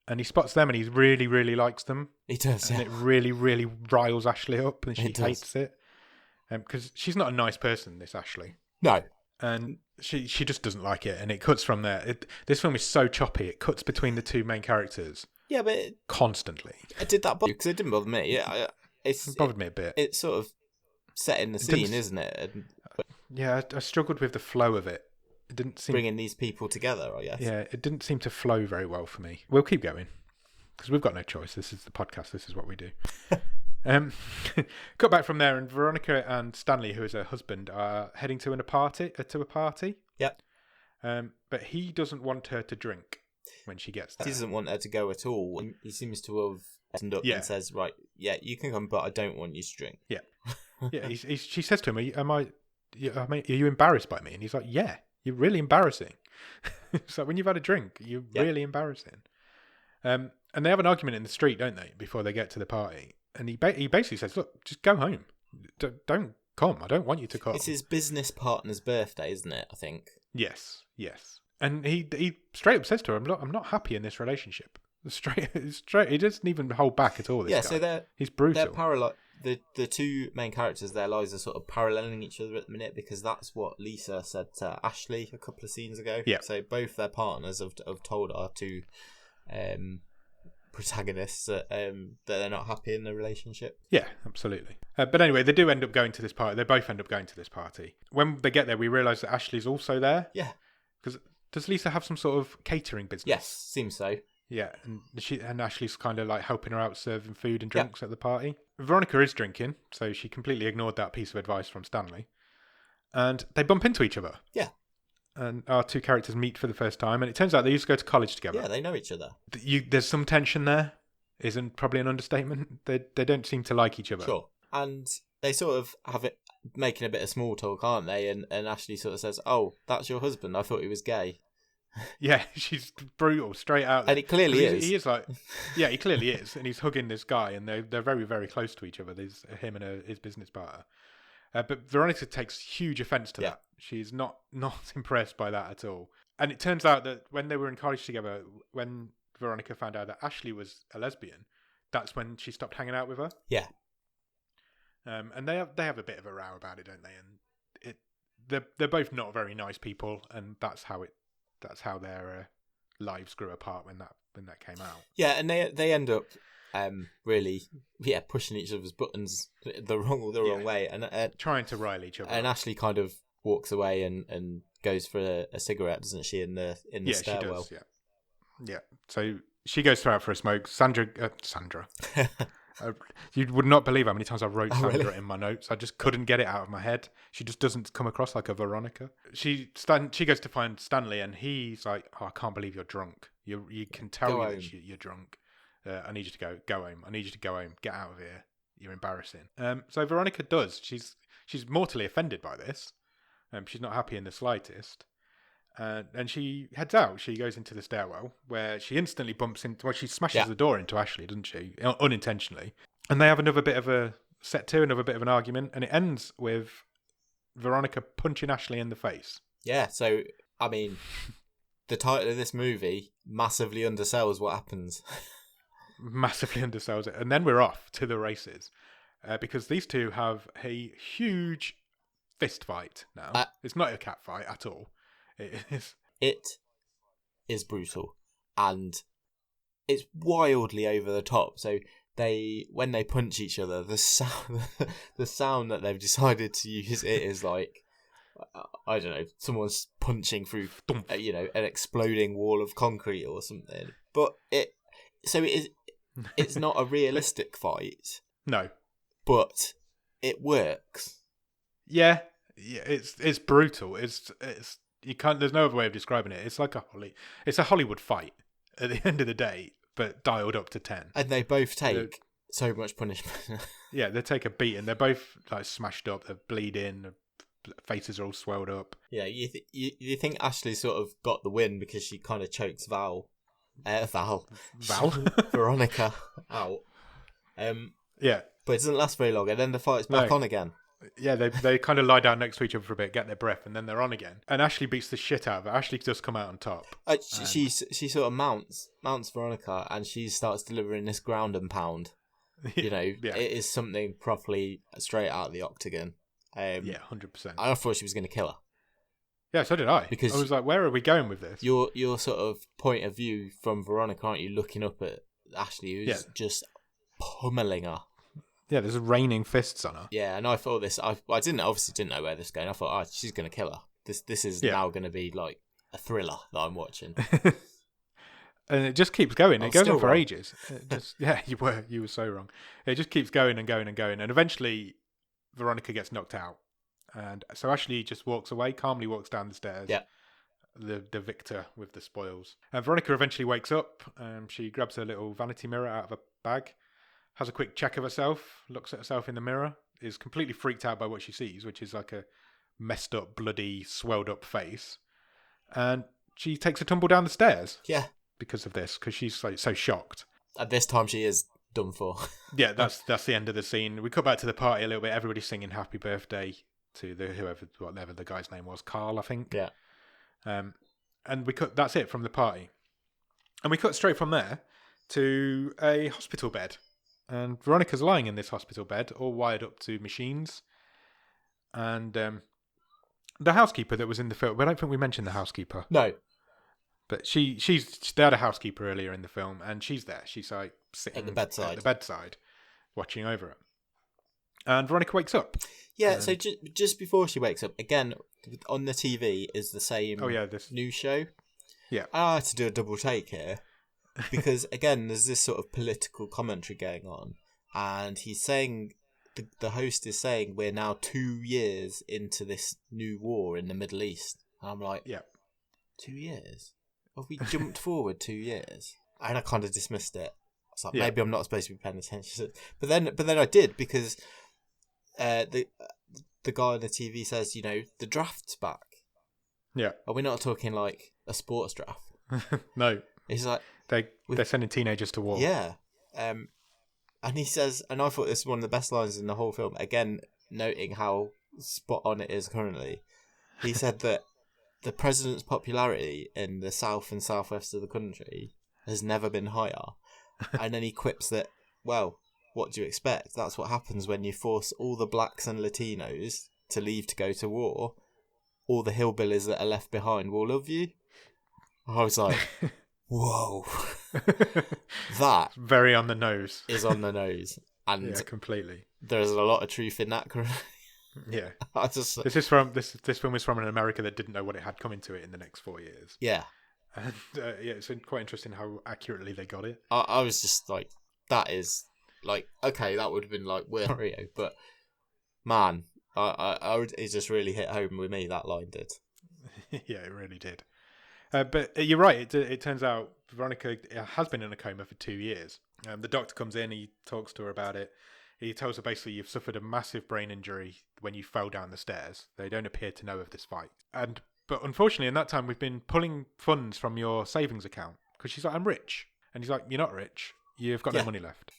And he spots them and he really, really likes them. He does, and it really, really riles Ashley up, and she hates it. Because she's not a nice person, this Ashley. No. And she just doesn't like it, and it cuts from there. This film is so choppy. It cuts between the two main characters. Yeah, but... constantly. It did that bother you? Because it didn't bother me. It bothered me a bit. It's sort of set in the scene, isn't it? Yeah, I struggled with the flow of it. It didn't seem... bringing these people together, I guess. Yeah, it didn't seem to flow very well for me. We'll keep going, because we've got no choice. This is the podcast. This is what we do. Got back from there, and Veronica and Stanley, who is her husband, are heading to a party. Yep. But he doesn't want her to drink when she gets there. He doesn't want her to go at all. He seems to have turned up and says, right, yeah, you can come, but I don't want you to drink. Yeah. Yeah. She says to him, are you embarrassed by me? And he's like, yeah, you're really embarrassing. So when you've had a drink, you're really embarrassing. And they have an argument in the street, don't they, before they get to the party? And he basically says, look, just go home. Don't come. I don't want you to come. It's his business partner's birthday, isn't it, I think? Yes. And he straight up says to her, I'm not happy in this relationship. Straight. He doesn't even hold back at all, this guy. He's brutal. They're parallel. The two main characters, their lives are sort of paralleling each other at the minute, because that's what Lisa said to Ashley a couple of scenes ago. Yeah. So both their partners have told her to protagonists that they're not happy in the relationship. Yeah, absolutely. But anyway, they do end up going to this party. They both end up going to this party. When they get there, we realise that Ashley's also there. Yeah. Because does Lisa have some sort of catering business? Yes, seems so. Yeah, and Ashley's kind of like helping her out serving food and drinks at the party. Veronica is drinking, so she completely ignored that piece of advice from Stanley. And they bump into each other. Yeah. And our two characters meet for the first time, and it turns out they used to go to college together. Yeah, they know each other. There's some tension there, isn't probably an understatement. They don't seem to like each other. Sure. And they sort of have it making a bit of small talk, aren't they? And Ashley sort of says, "Oh, that's your husband. I thought he was gay." Yeah, she's brutal, straight out there. And it clearly is. He is like, yeah, he clearly is, and he's hugging this guy, and they're very, very close to each other. There's him and his business partner. But Veronica takes huge offence to that. She's not impressed by that at all. And it turns out that when they were in college together, when Veronica found out that Ashley was a lesbian, that's when she stopped hanging out with her. Yeah. And they have a bit of a row about it, don't they? And they're both not very nice people, and that's how their lives grew apart when that came out. Yeah, and they end up really pushing each other's buttons the wrong way, and trying to rile each other. And Ashley kind of walks away and goes for a cigarette, doesn't she? In the stairwell. She does. Yeah. So she goes out for a smoke. Sandra. You would not believe how many times I wrote Sandra in my notes. I just couldn't get it out of my head. She just doesn't come across like a Veronica. She goes to find Stanley, and he's like, "Oh, I can't believe you're drunk. You can tell that you're drunk. I need you to go home. I need you to go home. Get out of here. You're embarrassing." So Veronica does. She's mortally offended by this. She's not happy in the slightest. And she heads out. She goes into the stairwell where she instantly bumps into... Well, she smashes the door into Ashley, doesn't she? Unintentionally. And they have another bit of an argument. And it ends with Veronica punching Ashley in the face. Yeah, so, I mean, the title of this movie massively undersells what happens. Massively undersells it. And then we're off to the races. Because these two have a huge fist fight now. It's not a cat fight at all. It is brutal, and it's wildly over the top. So when they punch each other, the sound that they've decided to use it is like, I don't know, someone's punching through an exploding wall of concrete or something. But it's not a realistic fight. No, but it works. Yeah, it's brutal. It's you can't. There's no other way of describing it. It's like it's a Hollywood fight at the end of the day, but dialed up to 10. And they both take so much punishment. Yeah, they take a beating. They're both like smashed up. They're bleeding. Their faces are all swelled up. Yeah, you think Ashley sort of got the win because she kind of chokes Veronica out. Yeah, but it doesn't last very long, and then the fight's back on again. Yeah, they kind of lie down next to each other for a bit, get their breath, and then they're on again. And Ashley beats the shit out of her. Ashley does come out on top. She sort of mounts Veronica, and she starts delivering this ground and pound. It is something properly straight out of the octagon. 100%. I thought she was going to kill her. Yeah, so did I. Because I was like, where are we going with this? Your sort of point of view from Veronica, aren't you, looking up at Ashley, who's just pummeling her. Yeah, there's raining fists on her. Yeah, and I thought this. I didn't know where this was going. I thought, she's going to kill her. This is now going to be like a thriller that I'm watching. And it just keeps going. It goes on for ages. You were so wrong. It just keeps going and going and going, and eventually Veronica gets knocked out, and so Ashley just walks away, calmly walks down the stairs. Yeah. The victor with the spoils. And Veronica eventually wakes up. She grabs her little vanity mirror out of a bag. Has a quick check of herself, looks at herself in the mirror, is completely freaked out by what she sees, which is like a messed up, bloody, swelled up face. And she takes a tumble down the stairs. Yeah. Because of this, because she's like so shocked. At this time, she is done for. Yeah, that's the end of the scene. We cut back to the party a little bit. Everybody's singing happy birthday to whatever the guy's name was, Carl, I think. Yeah. And that's it from the party. And we cut straight from there to a hospital bed. And Veronica's lying in this hospital bed, all wired up to machines. And the housekeeper that was in the film, I don't think we mentioned the housekeeper. No. But they had a housekeeper earlier in the film, and she's there. She's like sitting at the bedside, watching over it. And Veronica wakes up. Yeah, so just before she wakes up, again, on the TV is the same this news show. Yeah. I had to do a double take here because, again, there's this sort of political commentary going on. And he's saying, the host is saying, we're now 2 years into this new war in the Middle East. And I'm like, 2 years? Have we jumped forward 2 years? And I kind of dismissed it. I was like, maybe I'm not supposed to be paying attention. But then I did, because the guy on the TV says, the draft's back. Yeah. Are we not talking like a sports draft? No. He's like... They're sending teenagers to war. Yeah. And he says, and I thought this was one of the best lines in the whole film, again, noting how spot on it is currently. He said that the president's popularity in the south and southwest of the country has never been higher. And then he quips that, well, what do you expect? That's what happens when you force all the blacks and Latinos to leave to go to war. All the hillbillies that are left behind will love you. I was like, whoa. That very on the nose. Is on the nose. And yeah, completely. There's a lot of truth in that. Yeah. This film is from an America that didn't know what it had coming to it in the next 4 years. Yeah. And it's quite interesting how accurately they got it. I was just like, that is like, okay, that would have been like Rio, but man, it just really hit home with me, that line did. Yeah, it really did. But you're right, it turns out Veronica has been in a coma for 2 years. The doctor comes in, he talks to her about it. He tells her basically you've suffered a massive brain injury when you fell down the stairs. They don't appear to know of this fight. But unfortunately, in that time, we've been pulling funds from your savings account. Because she's like, I'm rich. And he's like, you're not rich. You've got no money left.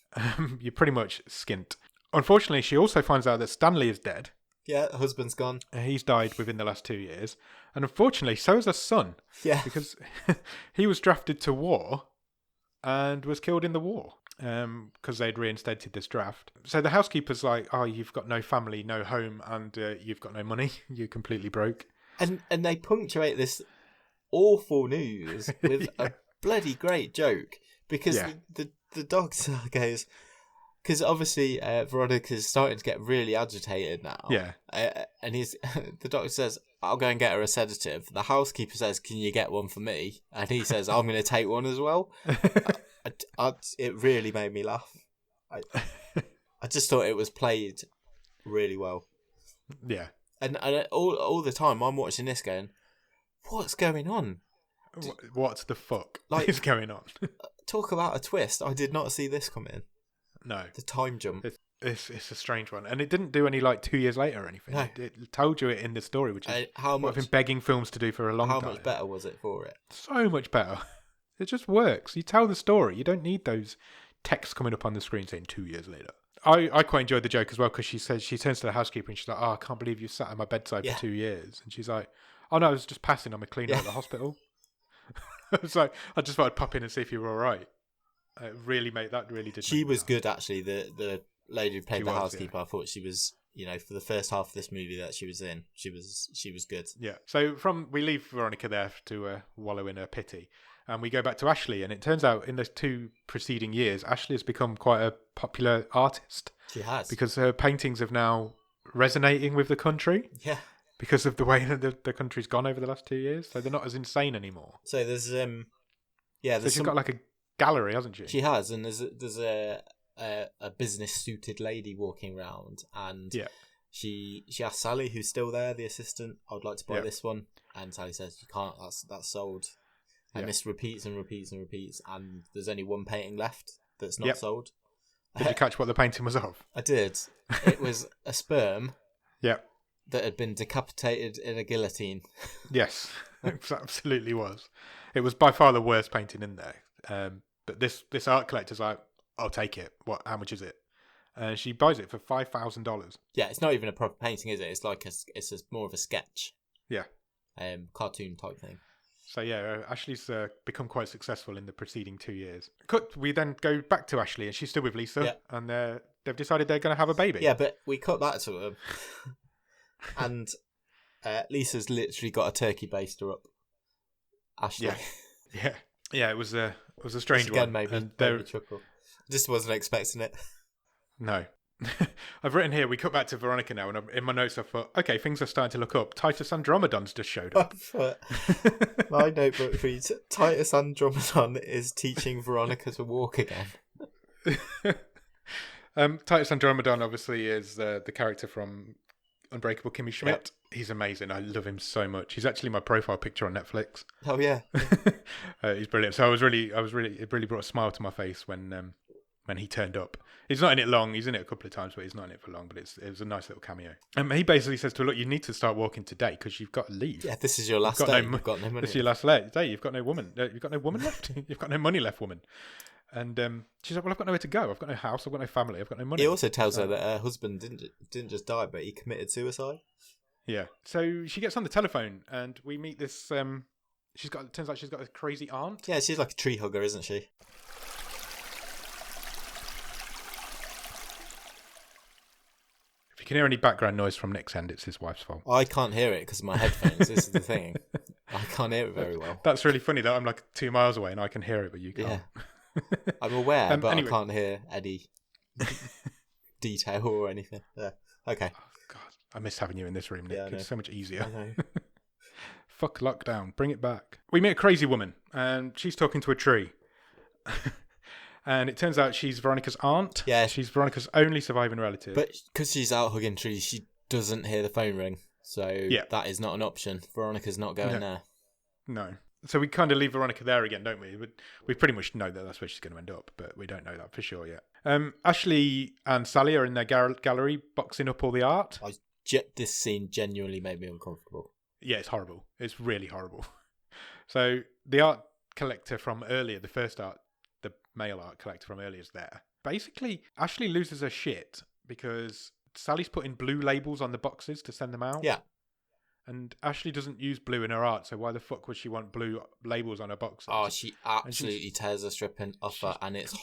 You're pretty much skint. Unfortunately, she also finds out that Stanley is dead. Yeah, husband's gone. He's died within the last 2 years. And unfortunately, so is her son. Yeah. Because he was drafted to war and was killed in the war. Because they'd reinstated this draft. So the housekeeper's like, oh, you've got no family, no home, and you've got no money. You're completely broke. And they punctuate this awful news with a bloody great joke. Because the doctor goes... Because obviously Veronica's starting to get really agitated now. Yeah. And the doctor says, I'll go and get her a sedative. The housekeeper says, can you get one for me? And he says, I'm going to take one as well. It really made me laugh. I just thought it was played really well. Yeah. And all the time I'm watching this going, what's going on? What the fuck is going on? Talk about a twist. I did not see this come in. No. The time jump. It's a strange one. And it didn't do any 2 years later or anything. No. It told you it in the story, which is what I've been begging films to do for a long time. How much better was it for it? So much better. It just works. You tell the story. You don't need those texts coming up on the screen saying 2 years later. I quite enjoyed the joke as well because she turns to the housekeeper and she's like, oh, I can't believe you sat at my bedside for 2 years. And she's like, oh no, I was just passing. I'm a cleaner at the hospital. It's like, I just thought I'd pop in and see if you were all right. Really did. She was good, actually. The lady who played the housekeeper, I thought she was, for the first half of this movie that she was in, she was good. Yeah. So we leave Veronica there to wallow in her pity, and we go back to Ashley. And it turns out in the 2 preceding years, Ashley has become quite a popular artist. She has, because her paintings have now resonating with the country. Yeah. Because of the way that the country's gone over the last 2 years, so they're not as insane anymore. So there's so she's got a gallery, hasn't she? She has, and there's a business suited lady walking around, and she asks Sally, who's still there, the assistant, I would like to buy this one, and Sally says, you can't, that's sold. And this repeats and repeats and repeats, and there's only one painting left that's not sold. Did you catch what the painting was of? I did. It was a sperm. Yeah. That had been decapitated in a guillotine. Yes, it absolutely was. It was by far the worst painting in there. But this art collector's like, I'll take it. How much is it? She buys it for $5,000. Yeah, it's not even a proper painting, is it? It's like it's more of a sketch. Yeah. Cartoon type thing. So Ashley's become quite successful in the preceding 2 years. We then go back to Ashley, and she's still with Lisa, and they've decided they're going to have a baby. Yeah, but we cut back to them, and Lisa's literally got a turkey baster up Ashley. Yeah. It was a strange Again, one. maybe And chuckle. Just wasn't expecting it. No. I've written here, we cut back to Veronica now, and in my notes I thought, okay, things are starting to look up. Titus Andromedon's just showed up. My notebook reads, Titus Andromedon is teaching Veronica to walk again. Titus Andromedon obviously is the character from Unbreakable Kimmy Schmidt. Yep. He's amazing. I love him so much. He's actually my profile picture on Netflix. Oh yeah. He's brilliant. So it really brought a smile to my face when he turned up. He's not in it long. He's in it a couple of times, but he's not in it for long. But it was a nice little cameo. He basically says to her, look, you need to start walking today because you've got to leave. Yeah, this is your last day. You've got no money. This is your last day. You've got no woman. You've got no woman left. You've got no money left, woman. And she's like, well, I've got nowhere to go. I've got no house. I've got no family. I've got no money. He also tells her that her husband didn't just die, but he committed suicide. Yeah. So she gets on the telephone and we meet this... turns out she's got a crazy aunt. Yeah, she's like a tree hugger, isn't she? If you can hear any background noise from Nick's end, it's his wife's fault. I can't hear it because of my headphones. This is the thing. I can't hear it very well. That's really funny that I'm like 2 miles away and I can hear it, but you can't. Yeah. I'm aware, but anyway. I can't hear any detail or anything. Yeah. Okay. Oh, God. I miss having you in this room, Nick. Yeah, it's so much easier. I know. Fuck lockdown. Bring it back. We meet a crazy woman and she's talking to a tree. And it turns out she's Veronica's aunt. Yeah. She's Veronica's only surviving relative. But because she's out hugging trees, she doesn't hear the phone ring. So that is not an option. Veronica's not going there. No. So we kind of leave Veronica there again, don't we? We pretty much know that that's where she's going to end up, but we don't know that for sure yet. Ashley and Sally are in their gallery boxing up all the art. This scene genuinely made me uncomfortable. Yeah, it's horrible. It's really horrible. So the art collector from earlier, the male art collector from earlier is there. Basically, Ashley loses her shit because Sally's putting blue labels on the boxes to send them out. Yeah. And Ashley doesn't use blue in her art, so why the fuck would she want blue labels on her boxes? Oh, she absolutely tears her stripping off her, and it's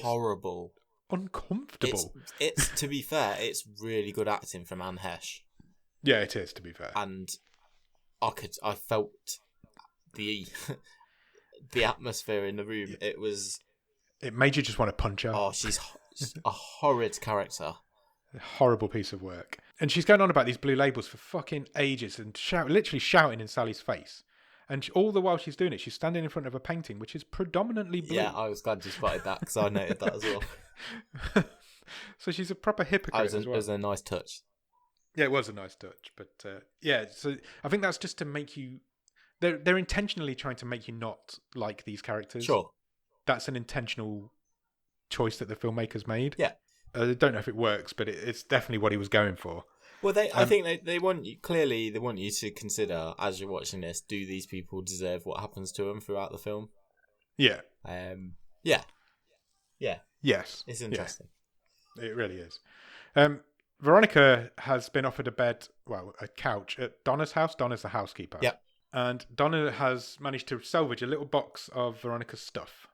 horrible. Uncomfortable. It's to be fair, it's really good acting from Anne Heche. Yeah, it is, to be fair. And I felt the atmosphere in the room. It made you just want to punch her. Oh, she's a horrid character. A horrible piece of work. And she's going on about these blue labels for fucking ages and literally shouting in Sally's face. And all the while she's doing it, she's standing in front of a painting which is predominantly blue. Yeah, I was glad you spotted that because I noted that as well. So she's a proper hypocrite as well. It was a nice touch. Yeah, it was a nice touch. But so I think that's just to make you... They're intentionally trying to make you not like these characters. Sure. That's an intentional choice that the filmmakers made. Yeah. I don't know if it works, but it's definitely what he was going for. Well, I think they want you, clearly they want you to consider as you're watching this, do these people deserve what happens to them throughout the film? Yeah. Yeah. Yes. It's interesting. Yeah. It really is. Veronica has been offered a couch at Donna's house. Donna's the housekeeper. Yep. And Donna has managed to salvage a little box of Veronica's stuff.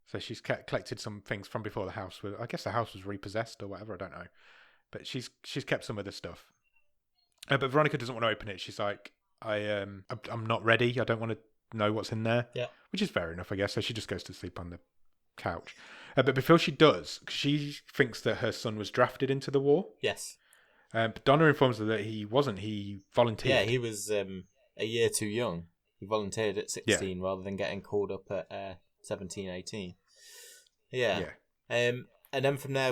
So she's collected some things from before the house. I guess the house was repossessed or whatever. I don't know. But she's kept some of the stuff. But Veronica doesn't want to open it. She's like, I'm not ready. I don't want to know what's in there. Yeah. Which is fair enough, I guess. So she just goes to sleep on the couch. But before she does, she thinks that her son was drafted into the war. Yes. But Donna informs her that he wasn't. He volunteered. Yeah, he was a year too young. He volunteered at 16 rather than getting called up at 17, 18. Yeah. And then from there,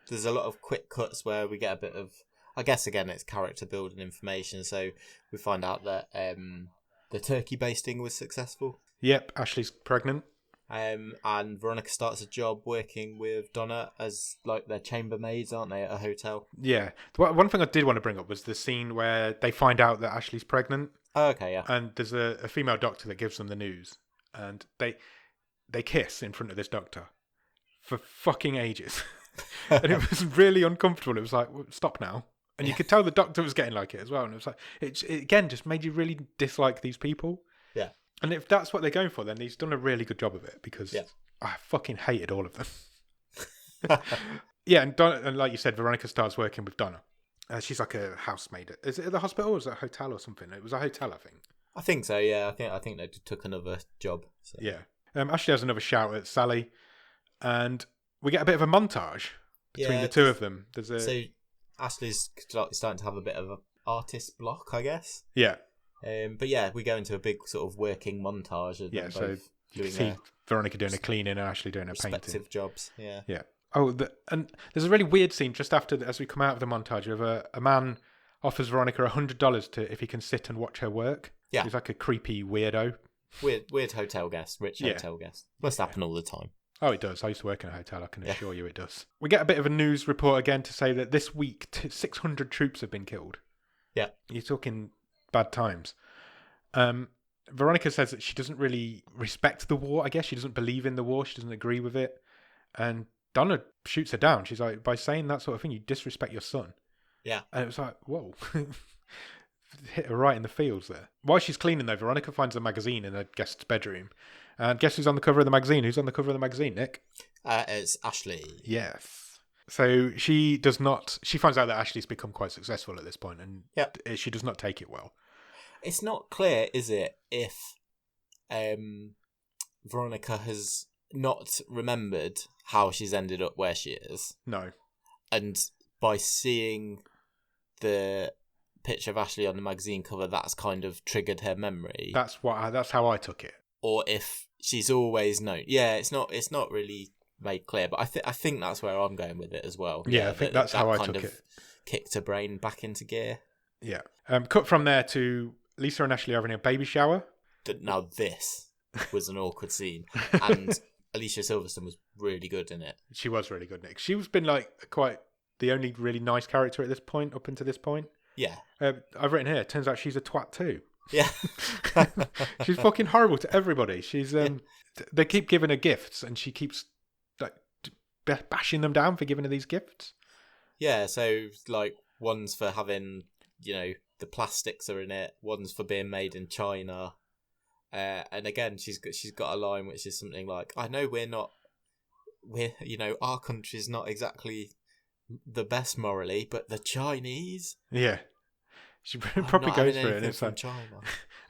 there's a lot of quick cuts where we get a bit of, I guess, again, it's character building information. So we find out that the turkey basting was successful. Yep, Ashley's pregnant. And Veronica starts a job working with Donna as like their chambermaids, aren't they, at a hotel? Yeah. One thing I did want to bring up was the scene where they find out that Ashley's pregnant. Oh, okay, yeah. And there's a female doctor that gives them the news. And they kiss in front of this doctor for fucking ages. And it was really uncomfortable. It was like, stop now. And you could tell the doctor was getting like it as well. And it was like, it again just made you really dislike these people. Yeah. And if that's what they're going for, then he's done a really good job of it because I fucking hated all of them. Yeah, and like you said, Veronica starts working with Donna. She's like a housemaid. Is it at the hospital or is it a hotel or something? It was a hotel, I think. I think so. Yeah, I think they took another job. So. Yeah. Ashley has another shout at Sally, and we get a bit of a montage between the two of them. So Ashley's starting to have a bit of an artist block, I guess. Yeah. But yeah, we go into a big sort of working montage of them both doing Veronica doing a cleaning and Ashley doing a painting. Respective jobs. Yeah. Yeah. Oh, and there's a really weird scene just after as we come out of the montage of a man offers Veronica $100 if he can sit and watch her work. Yeah. He's like a creepy weirdo. Weird hotel guest, rich hotel guest. Must happen all the time. Oh, it does. I used to work in a hotel. I can assure you it does. We get a bit of a news report again to say that this week 600 troops have been killed. Yeah. You're talking bad times. Veronica says that she doesn't really respect the war, I guess. She doesn't believe in the war. She doesn't agree with it. And Donna shoots her down. She's like, by saying that sort of thing, you disrespect your son. Yeah. And it was like, whoa. Hit her right in the feels there. While she's cleaning, though, Veronica finds a magazine in her guest's bedroom. And guess who's on the cover of the magazine? Who's on the cover of the magazine, Nick? It's Ashley. Yes. So she finds out that Ashley's become quite successful at this point, and she does not take it well. It's not clear, is it, if Veronica has not remembered how she's ended up where she is. No. And by seeing the picture of Ashley on the magazine cover, that's kind of triggered her memory. That's how I took it. Or if she's always known. Yeah, it's not really made clear, but I think that's where I'm going with it as well. Yeah, I think that's how I took it. Kicked her brain back into gear. Yeah. Cut from there to Lisa and Ashley having a baby shower. Now this was an awkward scene, and Alicia Silverstone was really good in it. She was really good, Nick. She's been quite the only really nice character at this point, up until this point. Yeah. I've written here, turns out she's a twat too. Yeah. She's fucking horrible to everybody. She's they keep giving her gifts and she keeps bashing them down for giving her these gifts. Yeah, so one's for having, the plastics are in it, one's for being made in China. And again, she's got a line which is something like, I know our country's not exactly the best morally, but the Chinese. Yeah. She probably goes for it, and it's like China.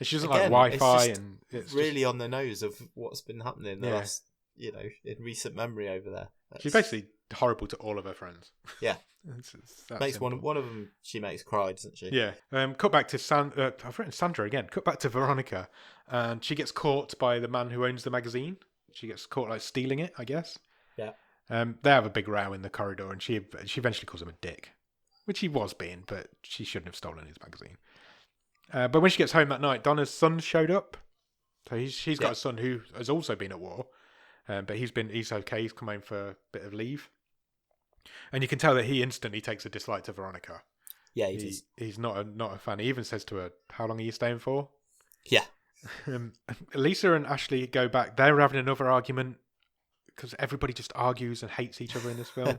She doesn't like Wi-Fi, and it's really on the nose of what's been happening the last, in recent memory over there. She's basically horrible to all of her friends. Yeah, makes one of them she makes cry, doesn't she? Yeah. Cut back to I've written Sandra again. Cut back to Veronica, and she gets caught by the man who owns the magazine. She gets caught stealing it, I guess. Yeah. They have a big row in the corridor, and she eventually calls him a dick. Which he was being, but she shouldn't have stolen his magazine. But when she gets home that night, Donna's son showed up. So she's got a son who has also been at war, but he's okay. He's come home for a bit of leave, and you can tell that he instantly takes a dislike to Veronica. Yeah, he does. He's not a fan. He even says to her, "How long are you staying for?" Yeah. Lisa and Ashley go back. They're having another argument. Because everybody just argues and hates each other in this film.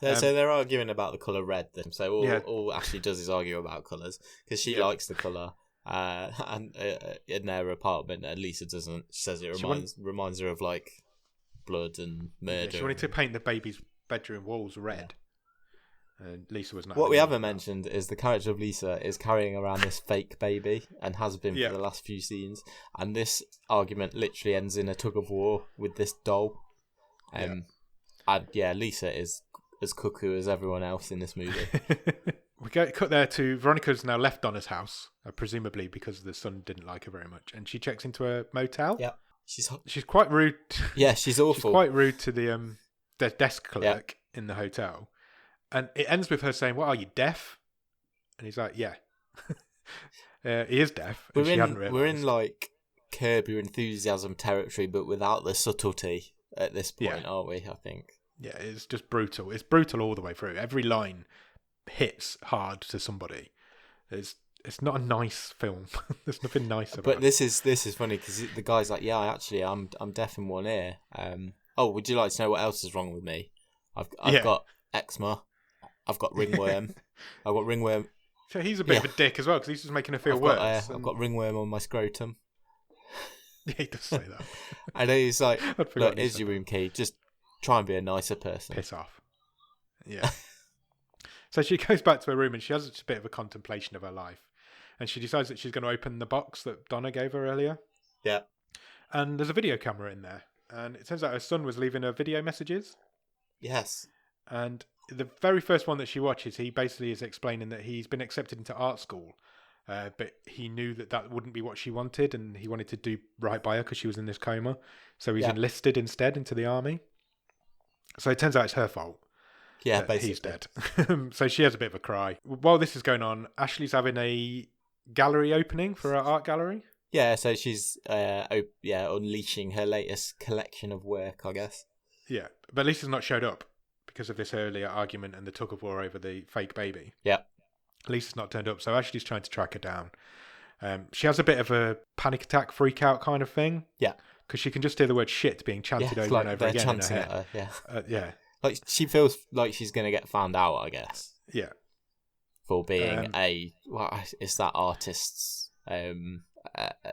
So they're arguing about the colour red. So all Ashley does is argue about colours. Because she likes the colour. And in their apartment, and Lisa doesn't. She says it reminds her of blood and murder. Yeah, she wanted to paint the baby's bedroom walls red. And Lisa was not. What we haven't mentioned is the character of Lisa is carrying around this fake baby and has been for the last few scenes. And this argument literally ends in a tug of war with this doll. And Lisa is as cuckoo as everyone else in this movie. We get cut there to Veronica's now left Donna's house, presumably because the son didn't like her very much, and she checks into a motel. Yeah, she's quite rude. Yeah, she's awful. She's quite rude to the desk clerk in the hotel, and it ends with her saying, "What, are you deaf?" And he's like, "Yeah." He is deaf. She hadn't realised. We're in Curb Your Enthusiasm territory, but without the subtlety. At this point, aren't we? I think. Yeah, it's just brutal. It's brutal all the way through. Every line hits hard to somebody. It's not a nice film. There's nothing nice about it. But this is funny because the guy's like, "Yeah, I'm deaf in one ear." Would you like to know what else is wrong with me? I've got eczema. I've got ringworm. I've got ringworm. So he's a bit of a dick as well because he's just making her feel worse. I've got ringworm on my scrotum. Yeah, he does say that. I know he's like, look, here's your room key. Just try and be a nicer person. Piss off. Yeah. So she goes back to her room and she has a bit of a contemplation of her life. and she decides that she's going to open the box that Donna gave her earlier. Yeah. And there's a video camera in there. And it turns out her son was leaving her video messages. Yes. And the very first one that she watches, he basically is explaining that he's been accepted into art school, but he knew that wouldn't be what she wanted, and he wanted to do right by her because she was in this coma. So he's enlisted instead into the army. So it turns out it's her fault. Yeah, basically. He's dead. So she has a bit of a cry. While this is going on, Ashley's having a gallery opening for her art gallery. Yeah, so she's unleashing her latest collection of work, I guess. Yeah, but Lisa's not showed up because of this earlier argument and the tug of war over the fake baby. Yeah. Lisa's not turned up, so Ashley's trying to track her down. She has a bit of a panic attack, freak out kind of thing. Yeah. Because she can just hear the word shit being chanted over and over again in her head. Her, yeah. Yeah. Like, she feels like she's going to get found out, I guess. Yeah. For being it's that artist's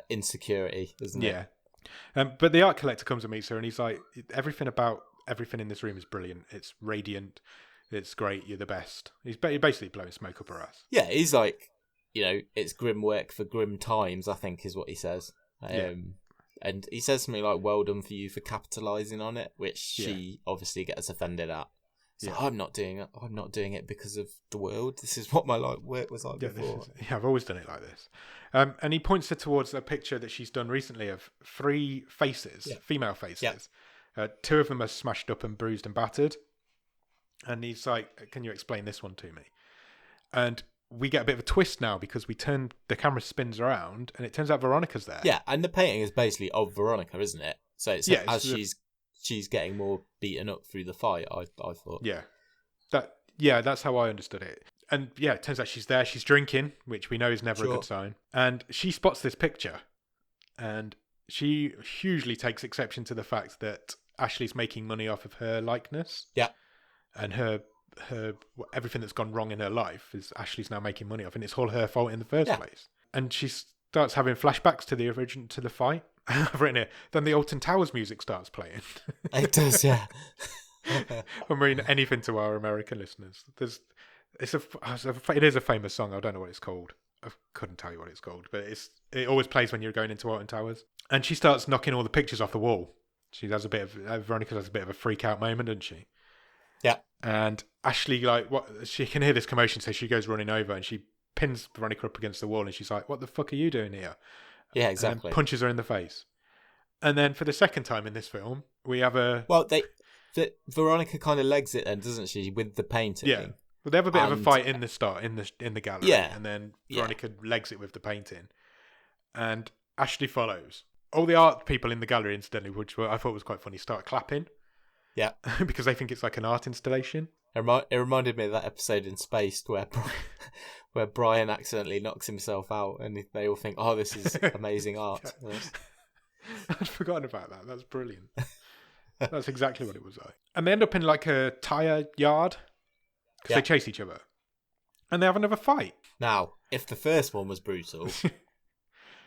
insecurity, isn't it? Yeah. But the art collector comes and meets her, and he's like, everything in this room is brilliant. It's radiant. It's great. You're the best. He's basically blowing smoke up her ass. Yeah, he's like, it's grim work for grim times, I think is what he says. And he says something like, well done for you for capitalising on it, which she obviously gets offended at. So I'm not doing it. I'm not doing it because of the world. This is what my work was like before. I've always done it like this. And he points her towards a picture that she's done recently of 3 faces, female faces. Yeah. 2 of them are smashed up and bruised and battered. And he's like, can you explain this one to me? And we get a bit of a twist now because the camera spins around and it turns out Veronica's there. Yeah, and the painting is basically of Veronica, isn't it? So it's she's getting more beaten up through the fight, I thought. Yeah. That's how I understood it. And yeah, it turns out she's there. She's drinking, which we know is never a good sign. And she spots this picture and she hugely takes exception to the fact that Ashley's making money off of her likeness. Yeah. And her everything that's gone wrong in her life is Ashley's now making money off, and it's all her fault in the first place. And she starts having flashbacks to the fight. I've written it. Then the Alton Towers music starts playing. It does, yeah. I mean, anything to our American listeners. It is a famous song. I don't know what it's called. I couldn't tell you what it's called, but it always plays when you're going into Alton Towers. And she starts knocking all the pictures off the wall. Veronica has a bit of a freak out moment, doesn't she? Yeah. And Ashley, she can hear this commotion, so she goes running over and she pins Veronica up against the wall and she's like, what the fuck are you doing here? Yeah, exactly. And punches her in the face. And then for the second time in this film, we have Veronica kind of legs it then, doesn't she, with the painting? Yeah. Well, they have a bit of a fight in the start, in the gallery. Yeah. And then Veronica legs it with the painting. And Ashley follows. All the art people in the gallery, incidentally, which I thought was quite funny, start clapping. Yeah. Because they think it's like an art installation. It reminded me of that episode in Spaced where Brian accidentally knocks himself out and they all think, oh, this is amazing art. I'd forgotten about that. That's brilliant. That's exactly what it was like. And they end up in like a tyre yard because they chase each other. And they have another fight. Now, if the first one was brutal,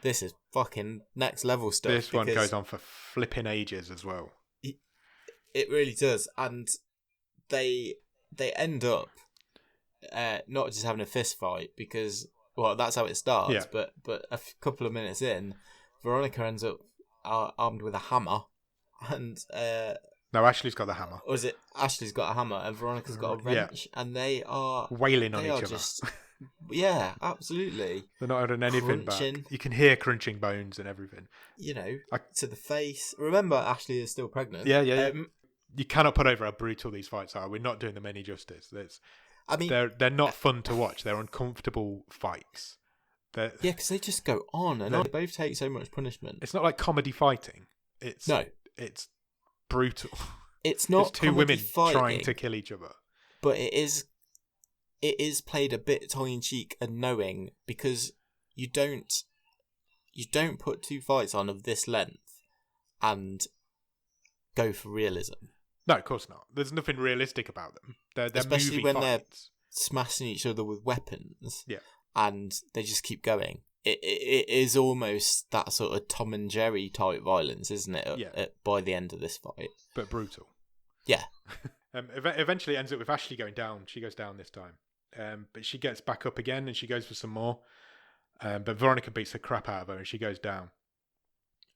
this is fucking next level stuff. This one goes on for flipping ages as well. It really does. And they end up not just having a fist fight because, well, that's how it starts. Yeah. But a couple of minutes in, Veronica ends up armed with a hammer, and no, Ashley's got the hammer. Or is it Ashley's got a hammer and Veronica's got a wrench, and they are wailing on each other. Yeah, absolutely. They're not holding anything back. You can hear crunching bones and everything. To the face. Remember, Ashley is still pregnant. Yeah. You cannot put over how brutal these fights are. We're not doing them any justice. They're not fun to watch. They're uncomfortable fights. Because they just go on and on. They both take so much punishment. It's not like comedy fighting. It's brutal. It's not. It's two women trying to kill each other. But it is played a bit tongue in cheek and knowing, because you don't put 2 fights on of this length and go for realism. No, of course not. There's nothing realistic about them. They're especially movie when fights. They're smashing each other with weapons. Yeah, and they just keep going. It is almost that sort of Tom and Jerry type violence, isn't it? By the end of this fight, but brutal. Yeah. Eventually, it ends up with Ashley going down. She goes down this time, but she gets back up again and she goes for some more. But Veronica beats the crap out of her and she goes down.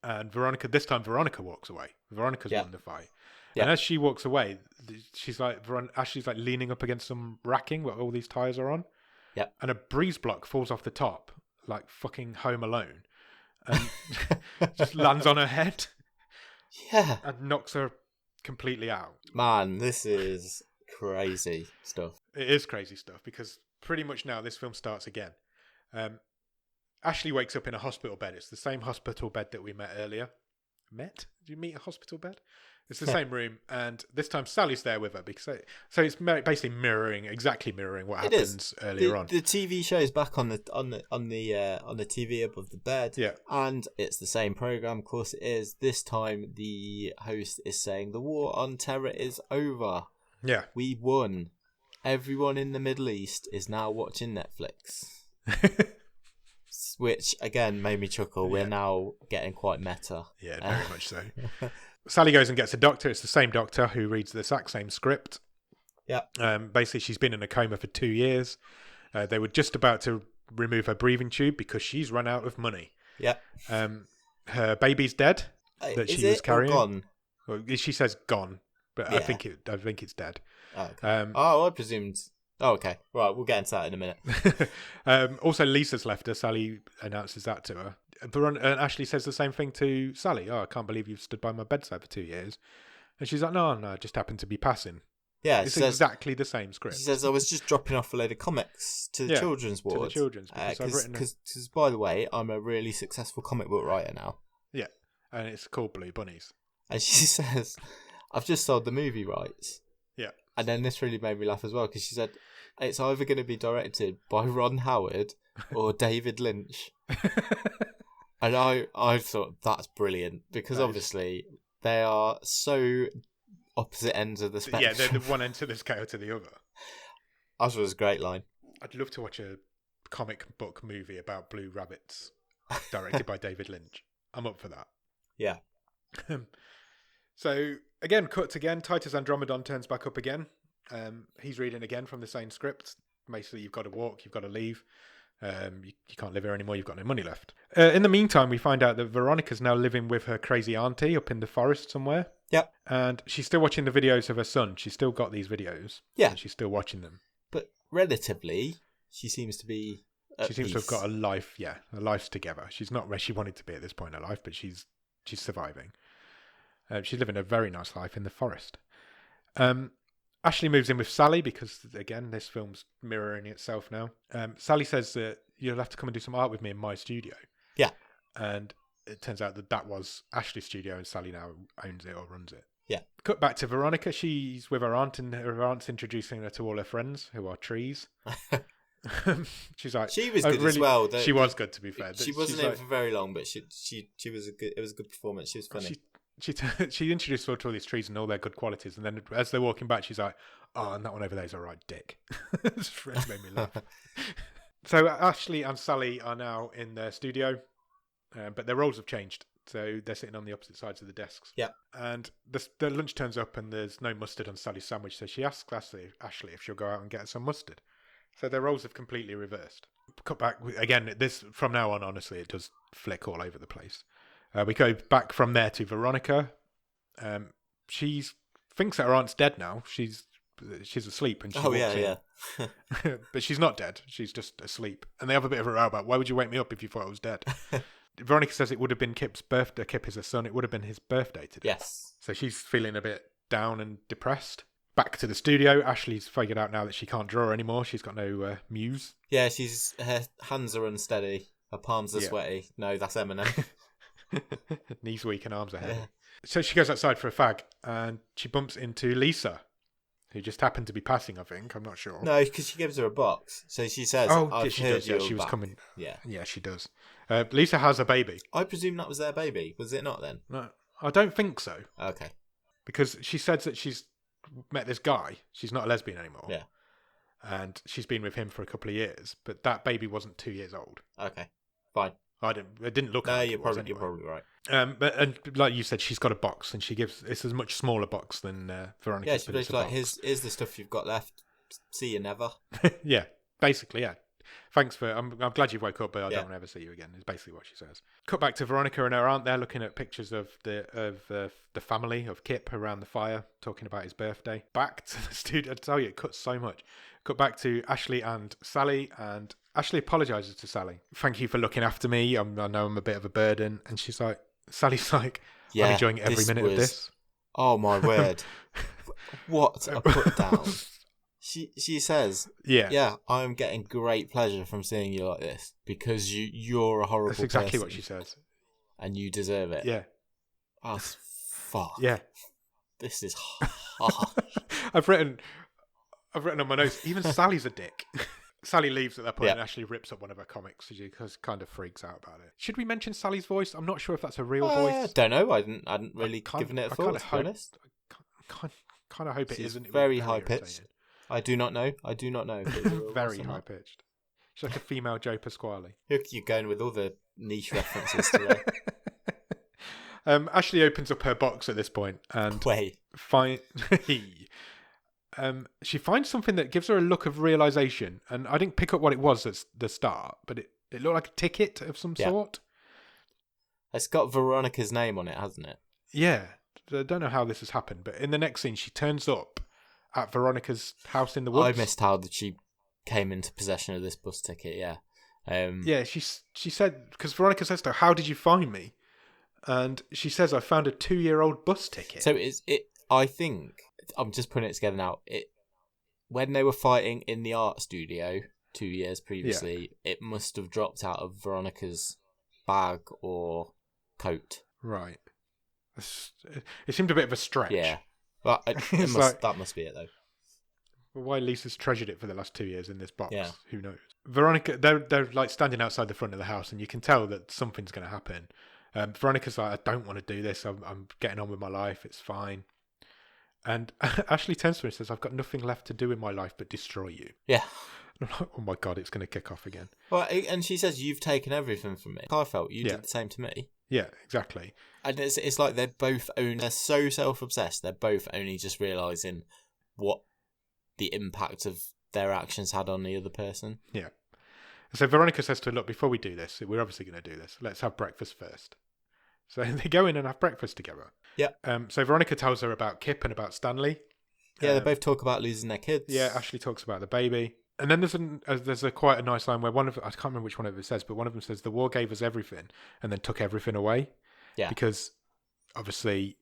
And Veronica walks away. Veronica's won the fight. Yeah. And as she walks away, Ashley's like leaning up against some racking where all these tires are on. Yeah. And a breeze block falls off the top, like fucking Home Alone, and just lands on her head. Yeah. And knocks her completely out. Man, this is crazy stuff. It is crazy stuff because pretty much now this film starts again. Ashley wakes up in a hospital bed. It's the same hospital bed that we met earlier. Met? Did you meet a hospital bed? It's the same room, and this time Sally's there with her because it's basically exactly mirroring what happens earlier on. The TV show is back on the TV above the bed, and it's the same program. Of course, it is. This time, the host is saying the war on terror is over. Yeah, we won. Everyone in the Middle East is now watching Netflix, which again made me chuckle. We're now getting quite meta. Yeah, very much so. Sally goes and gets a doctor. It's the same doctor who reads the exact same script. Yeah. Basically, she's been in a coma for 2 years. They were just about to remove her breathing tube because she's run out of money. Yeah. Her baby's dead that she was carrying. Gone? Well, she says gone, but I think it's dead. Oh, okay. I presumed. Oh, okay. Right, we'll get into that in a minute. Also, Lisa's left her. Sally announces that to her. And Ashley says the same thing to Sally. Oh, I can't believe you've stood by my bedside for 2 years. And she's like, no, I just happened to be passing. Yeah, it's exactly the same script. She says, I was just dropping off a load of comics to the children's ward. To the children's, because by the way, I'm a really successful comic book writer now. Yeah, and it's called Blue Bunnies. And she says, I've just sold the movie rights. Yeah. And then this really made me laugh as well, because she said, it's either going to be directed by Ron Howard or David Lynch. And I thought that's brilliant because obviously they are so opposite ends of the spectrum. Yeah, they're the one end to the scale to the other. I thought it was a great line. I'd love to watch a comic book movie about blue rabbits directed by David Lynch. I'm up for that. Yeah. So again, cuts again. Titus Andromedon turns back up again. He's reading again from the same script. Basically, you've got to walk, you've got to leave. You can't live here anymore, you've got no money left. In the meantime, we find out that Veronica's now living with her crazy auntie up in the forest somewhere. Yep. And she's still watching the videos of her son. She's still got these videos. Yeah. And she's still watching them. But relatively, she seems to be She seems to have got a life, her life's together. She's not where she wanted to be at this point in her life, but she's surviving. She's living a very nice life in the forest. Ashley moves in with Sally because, again, this film's mirroring itself now. Sally says that you'll have to come and do some art with me in my studio. Yeah. And it turns out that was Ashley's studio and Sally now owns it or runs it. Yeah. Cut back to Veronica. She's with her aunt and her aunt's introducing her to all her friends who are trees. She's like... She was good as well. She was good, to be fair. She wasn't in for very long, but she was a good... It was a good performance. She was funny. She introduced her to all these trees and all their good qualities, and then as they're walking back, she's like, "Oh, and that one over there is a right dick." It made me laugh. So Ashley and Sally are now in their studio, but their roles have changed. So they're sitting on the opposite sides of the desks. Yeah. And the lunch turns up, and there's no mustard on Sally's sandwich. So she asks Ashley if she'll go out and get some mustard. So their roles have completely reversed. Cut back again. This from now on, honestly, it does flick all over the place. We go back from there to Veronica. She thinks that her aunt's dead now. She's asleep and she walks in. But she's not dead. She's just asleep. And they have a bit of a row about, why would you wake me up if you thought I was dead? Veronica says it would have been Kip's birthday. Kip is her son. It would have been his birthday today. Yes. So she's feeling a bit down and depressed. Back to the studio. Ashley's figured out now that she can't draw anymore. She's got no muse. Yeah, her hands are unsteady. Her palms are sweaty. No, that's Eminem. Knees weak and arms are heavy. Yeah. So she goes outside for a fag and she bumps into Lisa, who just happened to be passing, I think. I'm not sure. No, because she gives her a box. So she says, she does. Yeah, she was coming. Yeah. Yeah, she does. Lisa has a baby. I presume that was their baby. Was it not then? No, I don't think so. Okay. Because she says that she's met this guy. She's not a lesbian anymore. Yeah. And she's been with him for a couple of years, but that baby wasn't 2 years old. Okay. Fine. It didn't look. No, you're probably right. But like you said, she's got a box, and it's a much smaller box than Veronica. Yeah, she's like, here's the stuff you've got left. See you never. Yeah, basically, yeah. thanks for. I'm glad you woke up, but I don't want to ever see you again. Is basically what she says. Cut back to Veronica and her aunt. They're looking at pictures of the family of Kip around the fire, talking about his birthday. Back to the studio. I tell you, it cuts so much. Cut back to Ashley and Sally, and Ashley apologizes to Sally. Thank you for looking after me. I know I'm a bit of a burden, and Sally's like, I'm enjoying every minute of this. Oh my word! What a put down. She says, yeah, I'm getting great pleasure from seeing you like this because you're a horrible person. That's exactly what she says. And you deserve it. Yeah. Oh, fuck. Yeah. This is harsh. I've written on my notes, even Sally's a dick. Sally leaves at that point and Ashley rips up one of her comics. She kind of freaks out about it. Should we mention Sally's voice? I'm not sure if that's a real voice. I don't know. I hadn't really given it a thought, to be honest. I kind of hope it isn't. It's very high-pitched. I do not know. If it's very high pitched. She's like a female Joe Pasquale. You're going with all the niche references today. Ashley opens up her box at this point and she finds something that gives her a look of realization. And I didn't pick up what it was at the start, but it looked like a ticket of some sort. It's got Veronica's name on it, hasn't it? Yeah. I don't know how this has happened, but in the next scene, she turns up at Veronica's house in the woods. I missed how that she came into possession of this bus ticket. Yeah. She said, because Veronica says to her, "How did you find me?" And she says, "I found a 2-year-old bus ticket." So I think I'm just putting it together now. When they were fighting in the art studio 2 years previously, it must have dropped out of Veronica's bag or coat. Right. It seemed a bit of a stretch. Yeah. But that must be it, though. Why Lisa's treasured it for the last 2 years in this box, who knows? Veronica, they're like standing outside the front of the house, and you can tell that something's going to happen. Veronica's like, "I don't want to do this. I'm getting on with my life. It's fine." And Ashley turns to her and says, "I've got nothing left to do in my life but destroy you." Yeah. And I'm like, oh my God, it's going to kick off again. Well, and she says, "You've taken everything from me." I felt you did the same to me. Yeah, exactly. And it's like they're so self-obsessed. They're both only just realising what the impact of their actions had on the other person. Yeah. So Veronica says to her, "Look, before we do this, we're obviously going to do this. Let's have breakfast first." So they go in and have breakfast together. Yeah. So Veronica tells her about Kip and about Stanley. Yeah, they both talk about losing their kids. Yeah, Ashley talks about the baby. And then there's quite a nice line where I can't remember which one of it says, but one of them says, "The war gave us everything and then took everything away." Yeah. Because obviously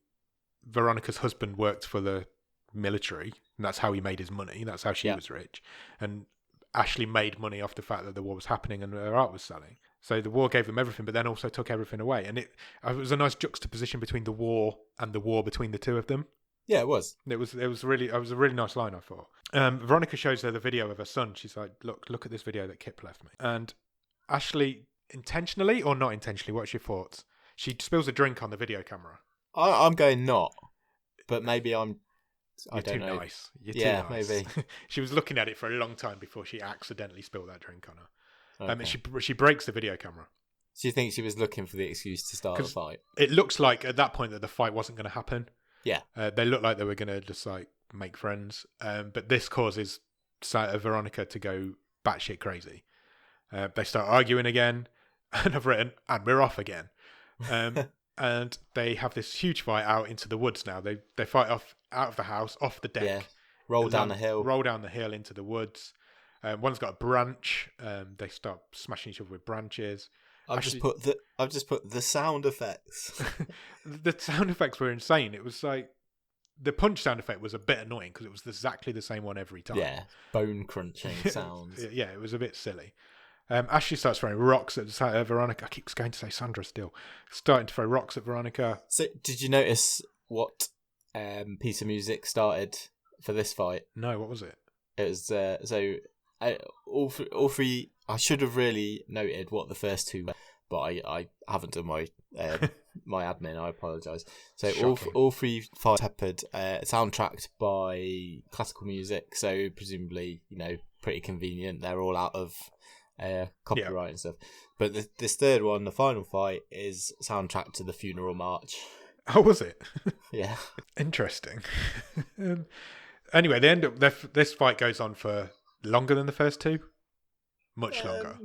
Veronica's husband worked for the military and that's how he made his money. That's how she was rich. And Ashley made money off the fact that the war was happening and her art was selling. So the war gave them everything, but then also took everything away. And it was a nice juxtaposition between the war and the war between the two of them. Yeah, it was. It was a really nice line, I thought. Veronica shows her the video of her son. She's like, look at this video that Kip left me. And Ashley, intentionally or not intentionally, what's your thoughts? She spills a drink on the video camera. I'm going not, but maybe I don't know. You're too nice. Yeah, maybe. She was looking at it for a long time before she accidentally spilled that drink on her. Okay. She breaks the video camera. Do you think she was looking for the excuse to start a fight? It looks like at that point that the fight wasn't going to happen. Yeah. They looked like they were going to just like make friends. But this causes Veronica to go batshit crazy. They start arguing again. And I've written, "And we're off again." And they have this huge fight out into the woods now. They fight off out of the house, off the deck. Yeah. Roll down the hill into the woods. One's got a branch. They start smashing each other with branches. I've just put the sound effects. The sound effects were insane. It was like the punch sound effect was a bit annoying because it was exactly the same one every time. Yeah, bone crunching sounds. Yeah, it was a bit silly. Ashley starts throwing rocks at Veronica. I keep going to say Sandra still. Starting to throw rocks at Veronica. So, did you notice what piece of music started for this fight? No, what was it? It was all three. I should have really noted what the first two were, but I haven't done my my admin. I apologise. So all three fights peppered, soundtracked by classical music. So presumably, pretty convenient. They're all out of copyright and stuff. But this third one, the final fight, is soundtracked to the funeral march. Oh, was it? Yeah. Interesting. Anyway, they end up. This fight goes on for longer than the first two. much longer.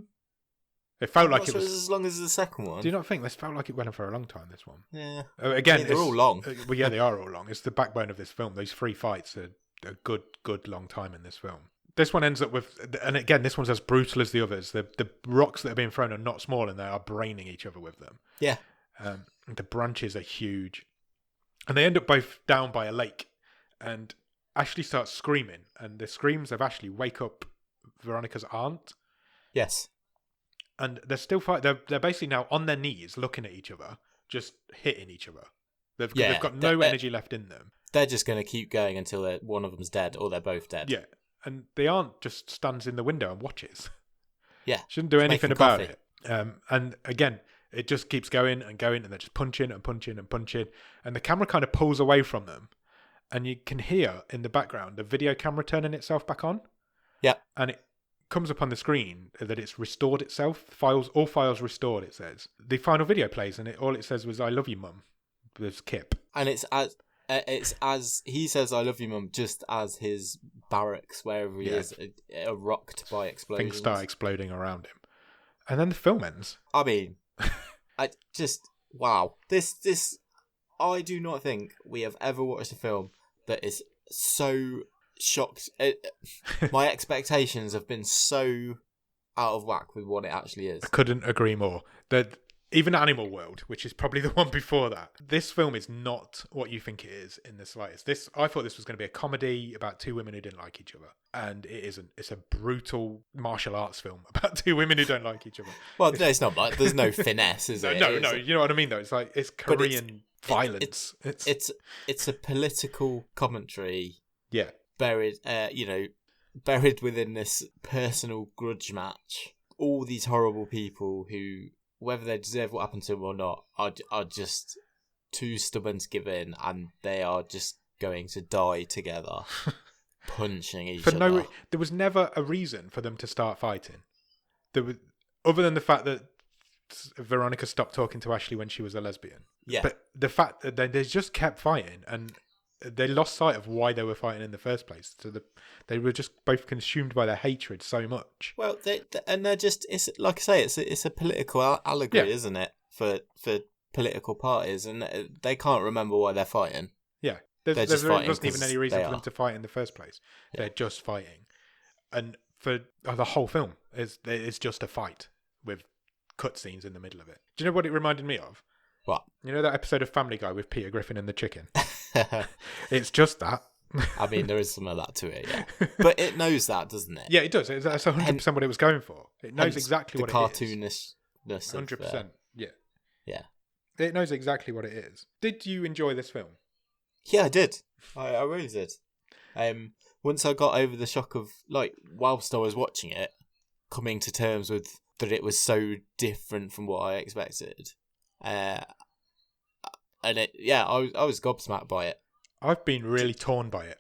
It felt like it was as long as the second one. Do you not think this felt like it went on for a long time? This one, yeah. Again, they're all long. Well, yeah, they are all long. It's the backbone of this film. Those 3 fights are a good long time in this film. This one ends up with, and again, this one's as brutal as the others. The rocks that are being thrown are not small, and they are braining each other with them. Yeah. The branches are huge, and they end up both down by a lake. And Ashley starts screaming, and the screams of Ashley wake up Veronica's aunt. Yes. And they're still fighting. They're basically now on their knees, looking at each other, just hitting each other. They've got no energy left in them. They're just going to keep going until one of them's dead, or they're both dead. Yeah, and the aunt just stands in the window and watches. Yeah, she doesn't do anything about it. And again, it just keeps going and going, and they're just punching and punching and punching, and the camera kind of pulls away from them, and you can hear in the background the video camera turning itself back on. Yeah, and it comes up on the screen that it's restored itself. All files restored, it says. The final video plays, and all it says was "I love you, Mum." With Kip, and it's as he says "I love you, Mum," just as his barracks wherever he is are rocked by explosions. Things start exploding around him, and then the film ends. I mean, wow. This I do not think we have ever watched a film that is so shocked. My expectations have been so out of whack with what it actually is. I couldn't agree more. Even Animal World, which is probably the one before that, this film is not what you think it is in the slightest. I thought this was going to be a comedy about 2 women who didn't like each other, and it isn't. It's a brutal martial arts film about 2 women who don't like each other. Well, it's not like there's no finesse, is it? No, you know what I mean though. It's like it's Korean violence. It's a political commentary. Yeah, buried within this personal grudge match. All these horrible people who, whether they deserve what happened to them or not, are just too stubborn to give in, and they are just going to die together, punching each other. There was never a reason for them to start fighting. Other than the fact that Veronica stopped talking to Ashley when she was a lesbian. Yeah. But the fact that they just kept fighting, and they lost sight of why they were fighting in the first place. So they were just both consumed by their hatred so much. Well, they're just, it's like I say, it's a political allegory, isn't it, for political parties, and they can't remember why they're fighting. Yeah, there wasn't even any reason for them to fight in the first place. Yeah. They're just fighting, and for the whole film it's just a fight with cutscenes in the middle of it. Do you know what it reminded me of? What? You know that episode of Family Guy with Peter Griffin and the chicken? It's just that. I mean, there is some of that to it, yeah. But it knows that, doesn't it? Yeah, it does. That's 100% what it was going for. It knows exactly what it is. The cartoonishness. 100%. Yeah. Yeah. It knows exactly what it is. Did you enjoy this film? Yeah, I did. I really did. Once I got over the shock of, whilst I was watching it, coming to terms with that it was so different from what I expected. I was gobsmacked by it. I've been really torn by it.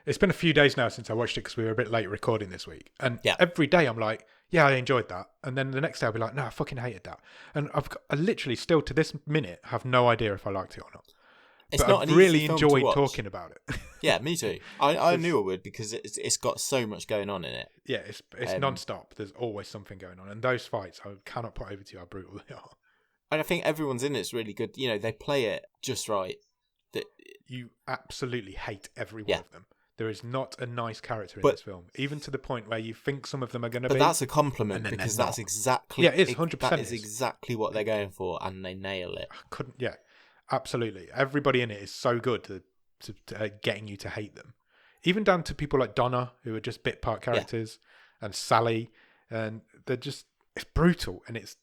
It's been a few days now since I watched it because we were a bit late recording this week. And every day I'm like, yeah, I enjoyed that. And then the next day I'll be like, no, I fucking hated that. And I literally still to this minute have no idea if I liked it or not. It's but not I've really enjoyed talking about it. Yeah, me too. I knew I would because it's got so much going on in it. Yeah, it's non-stop. There's always something going on. And those fights, I cannot put over to you how brutal they are. And I think everyone's in it's really good. You know, they play it just right. You absolutely hate every one of them. There is not a nice character in this film, even to the point where you think some of them are going to be. But that's a compliment because that's exactly. Yeah, it is 100%. That is exactly what they're going for, and they nail it. Yeah, absolutely. Everybody in it is so good to getting you to hate them, even down to people like Donna, who are just bit part characters, and Sally, and they're just. It's brutal, and it's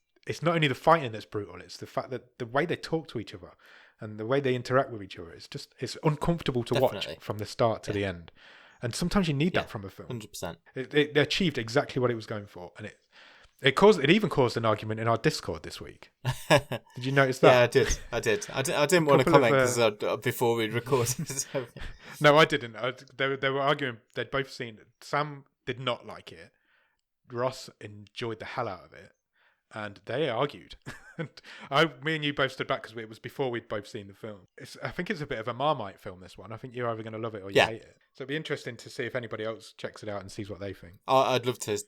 not only the fighting that's brutal. It's the fact that the way they talk to each other. And the way they interact with each other, it's uncomfortable to watch from the start to the end. And sometimes you need that from a film. 100%. It achieved exactly what it was going for, and it even caused an argument in our Discord this week. Did you notice that? Yeah, I did. I didn't want to comment before we recorded. No, I didn't. They were arguing. They'd both seen it. Sam did not like it. Ross enjoyed the hell out of it. And they argued Me and you both stood back because it was before we'd both seen the film. I think it's a bit of a Marmite film, this one. I think you're either going to love it or you hate it. So it'd be interesting to see if anybody else checks it out and sees what they think. I'd love to,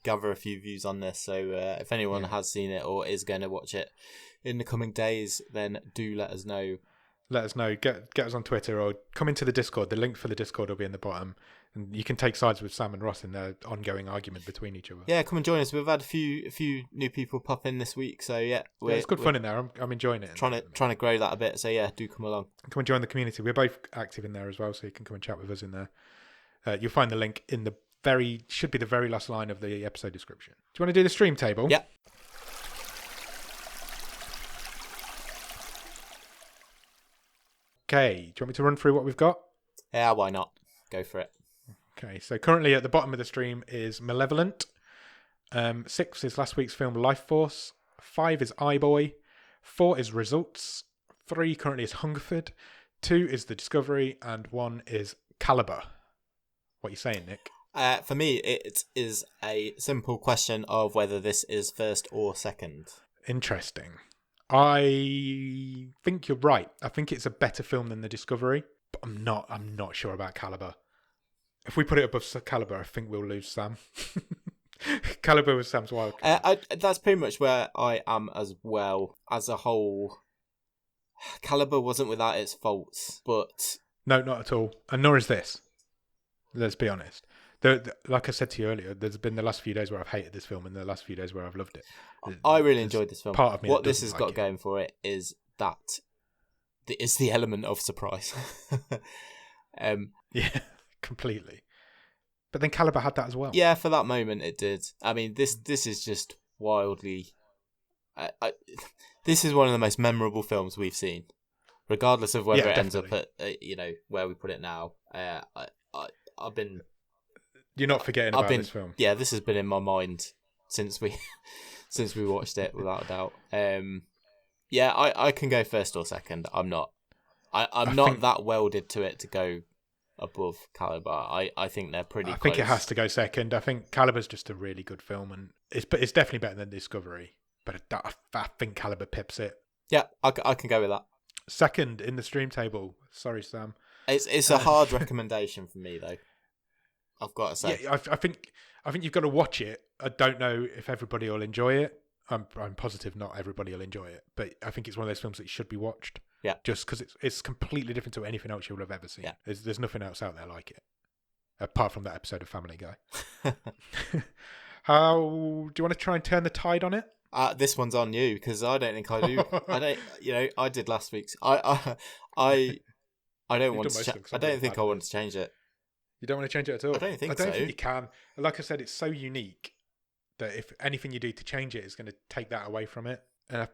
gather a few views on this. So if anyone has seen it or is going to watch it in the coming days, then do let us know. Let us know. Get us on Twitter or come into the Discord. The link for the Discord will be in the bottom. And you can take sides with Sam and Ross in their ongoing argument between each other. Yeah, come and join us. We've had a few new people pop in this week, so it's good fun in there. I'm enjoying it. Trying to grow that a bit. So do come along. Come and join the community. We're both active in there as well, so you can come and chat with us in there. You'll find the link in the should be the very last line of the episode description. Do you want to do the stream table? Yeah. Okay. Do you want me to run through what we've got? Yeah, why not? Go for it. Okay, so currently at the bottom of the stream is Malevolent. 6 is last week's film Life Force. 5 is iBoy. 4 is Results. 3 currently is Hungerford. 2 is The Discovery. And 1 is Caliber. What are you saying, Nick? For me, it is a simple question of whether this is first or second. Interesting. I think you're right. I think it's a better film than The Discovery, but I'm not sure about Caliber. If we put it above Caliber, I think we'll lose Sam. Caliber was Sam's wild card. That's pretty much where I am as well. As a whole, Caliber wasn't without its faults, but... No, not at all. And nor is this. Let's be honest. Like I said to you earlier, there's been the last few days where I've hated this film and the last few days where I've loved it. I really enjoyed this film. Part of me what this has got going for it is that it's the element of surprise. Yeah, completely. But then Caliber had that as well. Yeah, for that moment it did. I mean, this is just wildly... this is one of the most memorable films we've seen, regardless of whether it ends up at where we put it now. I've been... You're not forgetting about this film. Yeah, this has been in my mind since we watched it, without a doubt. I can go first or second. I'm not that welded to it to go above Caliber. I think they're pretty close. I think it has to go second. I think Caliber's just a really good film, and it's definitely better than Discovery. But I think Caliber pips it. Yeah, I can go with that. Second in the stream table. Sorry, Sam. It's a hard recommendation for me, though. I've got to say. Yeah, I think you've got to watch it. I don't know if everybody will enjoy it. I'm positive not everybody will enjoy it, but I think it's one of those films that should be watched. Yeah. Just because it's completely different to anything else you'll have ever seen. Yeah. There's nothing else out there like it, apart from that episode of Family Guy. How do you want to try and turn the tide on it? This one's on you because I don't think I do. I don't. I did last week's. I don't want to. I don't think I want to change it. You don't want to change it at all? I don't think you can. Like I said, it's so unique that if anything you do to change it is going to take that away from it. And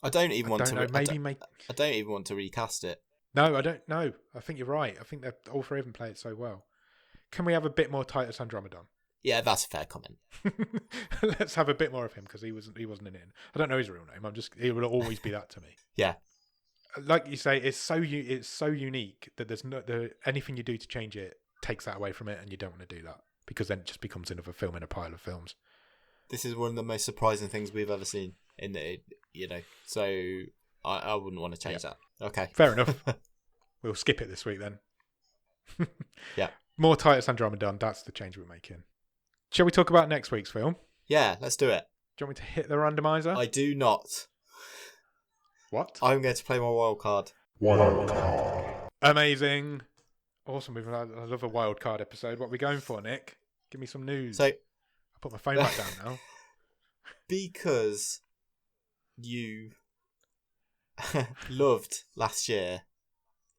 I don't even want to. I don't even want to recast it. No, I don't know. I think you're right. I think that all three of them play it so well. Can we have a bit more Titus Andromedon? Yeah, that's a fair comment. Let's have a bit more of him because he wasn't in it. I don't know his real name. He will always be that to me. Yeah. Like you say, it's so unique that there's anything you do to change it takes that away from it, and you don't want to do that because then it just becomes another film in a pile of films. This is one of the most surprising things we've ever seen so I wouldn't want to change that. Okay, fair enough. We'll skip it this week then. Yeah, more Titus Andromedon. That's the change we're making. Shall we talk about next week's film? Yeah, let's do it. Do you want me to hit the randomizer? I do not. What? I'm going to play my wild card. Wild card. Amazing. Awesome. I love a wild card episode. What are we going for, Nick? Give me some news. So, I'll put my phone back down now. Because you loved last year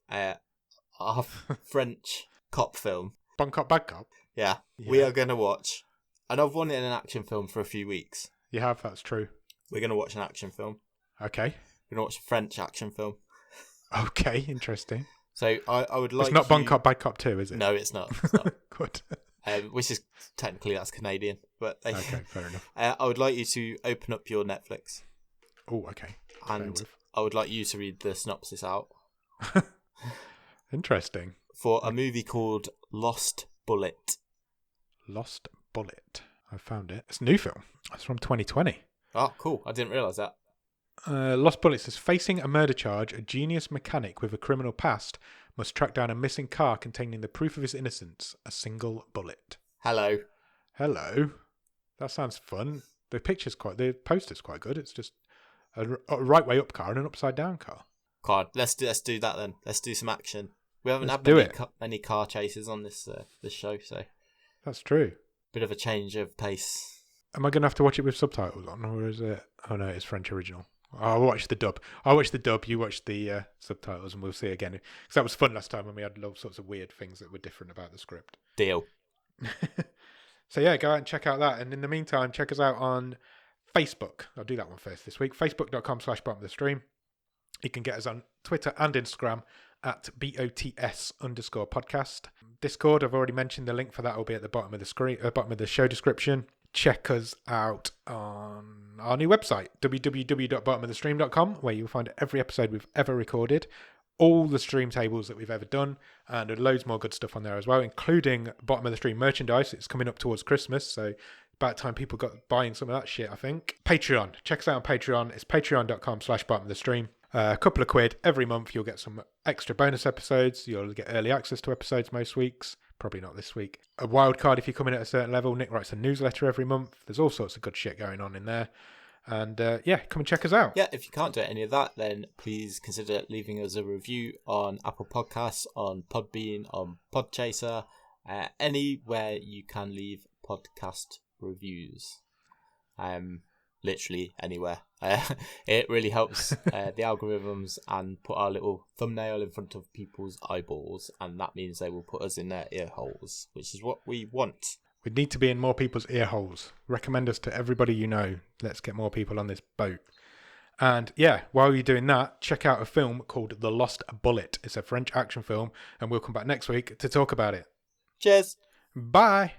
our French cop film. Bon Cop, Bad Cop? Yeah. We are going to watch, and I've wanted an action film for a few weeks. You have, that's true. We're going to watch an action film. Okay. We're going to watch a French action film. Okay, interesting. So I would like. It's not Bon Cop, Bad Cop 2, is it? No, it's not. It's not. Good. Which is technically that's Canadian, but okay, fair enough. I would like you to open up your Netflix. Oh, okay. And I would like you to read the synopsis out. Interesting. For a movie called Lost Bullet. Lost Bullet. I found it. It's a new film. It's from 2020. Oh, cool. I didn't realise that. Lost Bullets says, facing a murder charge, a genius mechanic with a criminal past must track down a missing car containing the proof of his innocence, a single bullet. Hello. That sounds fun. The poster's quite good. It's just a right way up car and an upside down car. God, let's do that then. Let's do some action. We haven't had many car chases on this show, so that's true. Bit of a change of pace. Am I going to have to watch it with subtitles on, or is it? Oh no, it's French original. I'll watch the dub. You watch the subtitles, and we'll see again. Because that was fun last time when we had all sorts of weird things that were different about the script. Deal. So yeah, go out and check out that. And in the meantime, check us out on Facebook. I'll do that one first this week. Facebook.com/bottom-of-the-stream. You can get us on Twitter and Instagram at BOTS_podcast. Discord, I've already mentioned the link for that will be at the bottom of the screen, bottom of the show description. Check us out on our new website, www.bottomofthestream.com, where you'll find every episode we've ever recorded, all the stream tables that we've ever done, and loads more good stuff on there as well, including Bottom of the Stream merchandise. It's coming up towards Christmas, so about time people got buying some of that shit, I think. Patreon. Check us out on Patreon. It's patreon.com/bottomofthestream. A couple of quid every month. You'll get some extra bonus episodes. You'll get early access to episodes most weeks. Probably not this week. A wild card if you come in at a certain level. Nick writes a newsletter every month. There's all sorts of good shit going on in there. And come and check us out. Yeah, if you can't do any of that, then please consider leaving us a review on Apple Podcasts, on Podbean, on Podchaser, anywhere you can leave podcast reviews. Literally anywhere. It really helps the algorithms and put our little thumbnail in front of people's eyeballs, and that means they will put us in their ear holes, which is what we want. We need to be in more people's ear holes. Recommend us to everybody you know. Let's get more people on this boat. And yeah, while you're doing that, check out a film called The Lost Bullet. It's a French action film, and we'll come back next week to talk about it. Cheers. Bye.